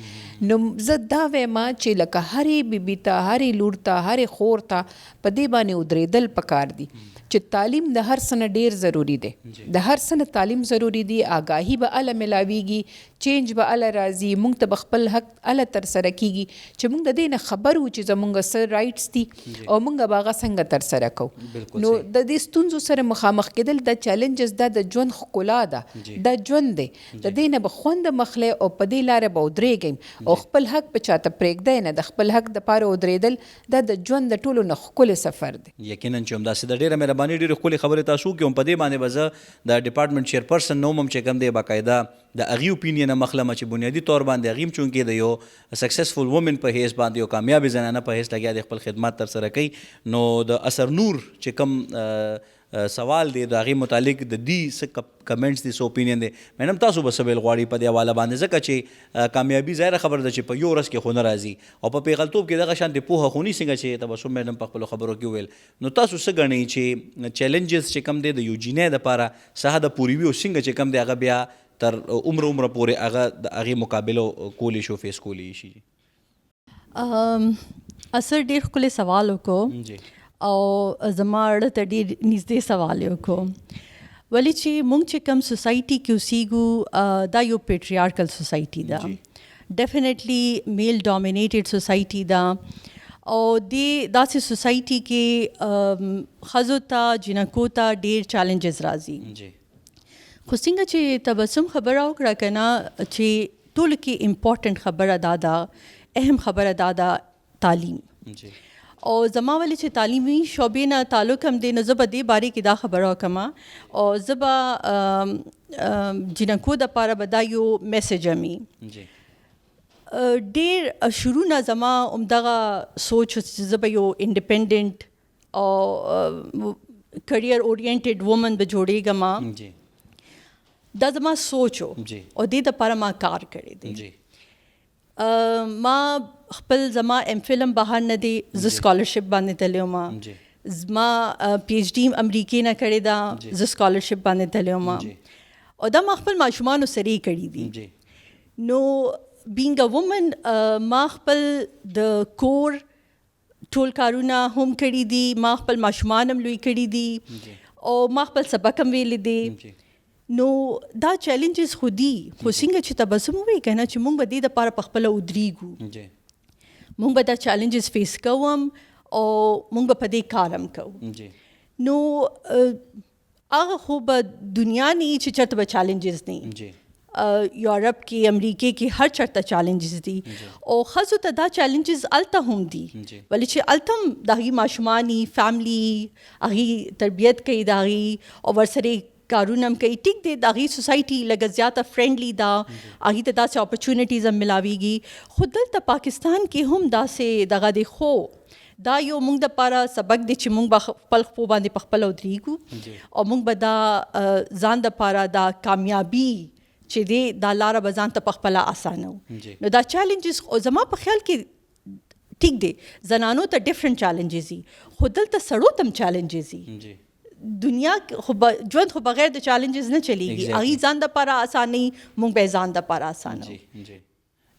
نو زه دا وایم چې لکه هرې بیبي ته هرې لور ته هرې خور ته په دې باندې ودرېدل پکار دي چې تعلیم د هر څه نه ډېر ضروري دی د هر څه نه تعلیم ضروري دی آګاهي به هله میلاویږي چینج به هله راځي موږ ته به خپل حق هله ترسره کېږي چې موږ د دې نه خبر وو چې زموږ څه رایټس دي او موږ به هغه څنګه ترسره کوو نو د دې ستونزو سره مخامخ کېدل د چیلنجز دا د ژوند ښکلا ده دا ژوند دی د دې نه به خوند مخلی او په دې لاره به ودرېږئ او خپل حق په چاته پرېږدی نه د خپل حق دپاره ودرېدل دا د ژوند د ټولو نه ښکلی سفر دی یقینا چې همداسې د ډېره مهرباني ډېرې ښکلې خبرې تاسو وکړې هم په دې باندې به زه د ډپارټمنټ چیرپرسن نوم هم چې کوم دی باقاعده د هغې اوپینین نه مخلمه چې بنیادي طور باندې هغې هم چونکې د یو سکسسفل وومن په حیث باندې یو کامیابې زنانه په حیث لګیا د خپل خدمات ترسره کوي نو د اثر نور چې کوم سوال دی د هغې متعلق د دې څه کمنټس دي څه اوپینین دی میډم تاسو به څه ویل غواړئ په دې حواله باندې ځکه چې کامیابي ظاهره خبره ده چې په یو ورځ کې خو نه راځي او په پیغلتوب کې دغه شانتې پوهه خو نه څنګه چې تبسم میډم په خپلو خبرو کې وویل نو تاسو څه ګڼئ چې چیلنجز چې کم دی د یو جینۍ دپاره څه حده پورې وي او څنګه چې کم دی هغه بیا تر عمره پورې هغه د هغې مقابله کولی شو فیس کولی شي اثر ډېر ښکلی سوال وکړو او زما اړه ته ډېر نږدې سوال یې وکړو ولې چې موږ چې کوم سوسایټي کې اوسېږو دا یو پیټریارکل سوسایټي ده ډیفینیټلی میل ډومینیټډ سوسایټي ده او دې داسې سوسایټي کې ښځو ته جنکو ته ډېر چیلنجز راځي خو څنګه چې تبسم خبره وکړه که نه چې ټولو کې امپورټنټ خبره دا ده اهم خبره دا ده تعلیم او زما ولې چې تعلیمي شعبې نه تعلق هم دی نو زه به دې بارے کې دا خبره وکړم او زه به جنکو دپاره به دا یو میسیج امي ډېر شروع نه زما همدغه سوچ چې زه به یو انډیپینډنټ او کریئر اورینټډ وومن به جوړېږم دا زما سوچ و او دې دپاره ما کار کړی دی ما خپل زما ایم فلم بهر نه دی زه سکالرشپ باندې تللی وم زما پی ایچ ډي امریکې نه کړې ده زه سکالرشپ باندې تللی وم او دا ما خپل ماشومانو سره یې کړي دي نو بینګ ا وومن ما خپل د کور ټول کارونه هم کړي دي ما خپل ماشومان هم لوی کړي دي او ما خپل سبق هم ویلی دی نو دا چیلنجز خو دي خو څنګه چې تبسم ووایي که نه چې موږ به دې دپاره پخپله ودرېږو موږ به دا چیلنجز فیس کوم او موږ به په دې کار هم کوو نو هغه خو به دنیا نه وي چې چېرته به چیلنجز نه وي یورپ کې امریکې کې هر چېرته چیلنجز دي او ښځو ته دا چیلنجز هلته هم دي ولې چې هلته هم د هغې ماشومان وي فیملی هغې تربیت کوي د هغې او ورسره کارونه هم کوي ټیک دی د هغې سوسایټي لږه زیاته فرینډلي ده هغې ته داسې اپرچونیټیز هم میلاویږي خو دلته پاکستان کې هم داسې دغه دی خو دا یو موږ دپاره سبق دی چې موږ به خپل خپو باندې پخپله ودرېږو او موږ به دا ځان دپاره دا کامیابي چې دی دا لاره به ځان ته پخپله اسانو نو دا چیلنجز زما په خیال کې ټیک دی زنانو ته ډفرنټ چیلنجز دي خو دلته سړو ته هم چیلنجز دي دنیا ژوند خو بغیر د چیلنجز نه چلیږي هغې ځان دپاره اسانۍ موږ به یې ځان دپاره اسانو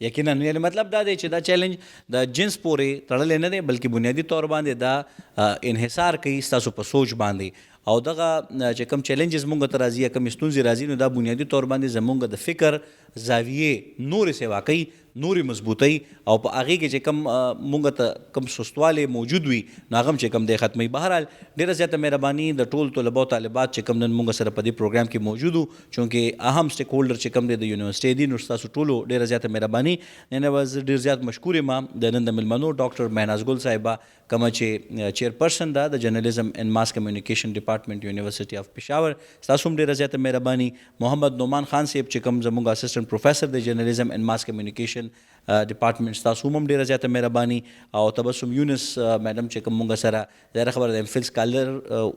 یقینا یعنی مطلب دا دی چې دا چیلنج د جنس پورې تړلی نه دی بلکې بنیادي طور باندې دا انحصار کوي ستاسو په سوچ باندې او دغه چې کوم چیلنجز مونږ ته راځي یا کوم ستونزې راځي نو دا بنیادي طور باندې زمونږ د فکر زاویې نورې سیوا کوي نورې مضبوطی او په هغې کې چې کوم مونږ ته کوم سستوالی موجود وي نو هغه هم چې کوم دی ختموي بهرحال ډېره زیاته مهرباني د ټول طلبه او طالبات چې کوم نن مونږ سره په دې پروګرام کې موجود وو چونکې اهم سټیک هولډر چې کوم دی د یونیورسټۍ دي نو ستاسو ټولو ډېره زیاته مهرباني نن ورځ ډېر زیات مشکور یم د نن د مېلمنو ډاکټر مهناز ګل صاحبه کومه چې چیرپرسن ده د جرنلزم اینڈ ماس کمیونیکیشن ډپارټمنټ یونیورسټي اف پېښور ستاسو هم ډېره زیاته مهرباني محمد نعمان خان صاحب چې کوم زموږ اسسټنټ پروفیسر د جرنلزم اینڈ ماس کمیونیکیشن ډپارټمنټ ستاسو هم ډېره زیاته مهرباني او تبسم یونس میډم چې کوم مونږ سره ظاهره خبره د ایم فل سکالر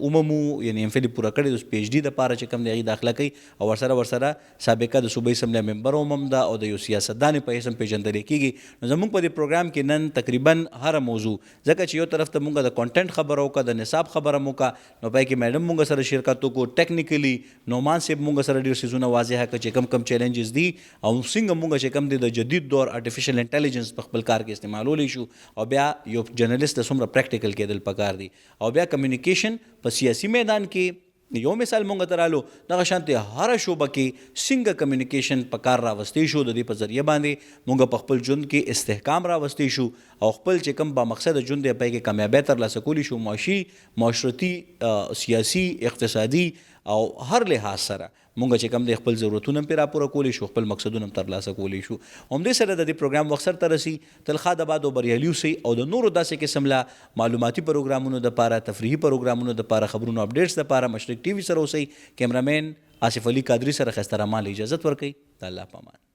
عمومو یعنی ایم فل یې پوره کړې د پی ایچ ډي دپاره چې کوم دی هغې داخله کوي او ورسره سابقه د صوبایي اسمبلۍ ممبر هم ده او د یو سیاستدانې په حیث هم پېژندلی کېږي نو زموږ په دې پروګرام کې نن تقریبا هره موضوع ځکه چې یو طرف ته مونږ د کانټینټ خبره وکړه د نصاب خبره مو وکړه نو پای کې میډم مونږ سره شرکت وکړو ټیکنیکلی نعمان صاحب مونږ سره ډېر څیزونه واضحه کړه چې کم چیلنجز دي او څنګه مونږ چې کم دی د جدید دور آرټیفیشل انټیلیجنس په خپل کار کې استعمالولی شو او بیا یو جرنلست د څومره پریکټیکل کېدل پکار دي او بیا کمیونیکیشن په سیاسي میدان کې یو مثال مونږ ته رالو دغه شانتې هره شعبه کې څنګه کمیونیکیشن په کار راوستی شو د دې په ذریعه باندې مونږ په خپل ژوند کې استحکام راوستی شو او خپل چې کوم با مقصد ژوند دی پای کې کامیابی ترلاسه کولی شو معاشي معاشرتي سیاسي اقتصادي او هر لحاظ سره مونږ چې کوم د خپل ضرورتونه هم پرې راپوره کولی شو خپل مقصدونه هم ترلاسه کولی شو همدې سره د دې پروګرام وخت سرته رسي تلخا د باد او بریالي اوسئ او د نورو داسې قسم له معلوماتي پروګرامونو دپاره تفریحي پروګرامونو دپاره خبرونو اپډیټس دپاره مشرق ټي وي سره اوسئ کیمرامین آصف علي قادري سره ښایسته رحمان اجازت ورکوي د الله په امان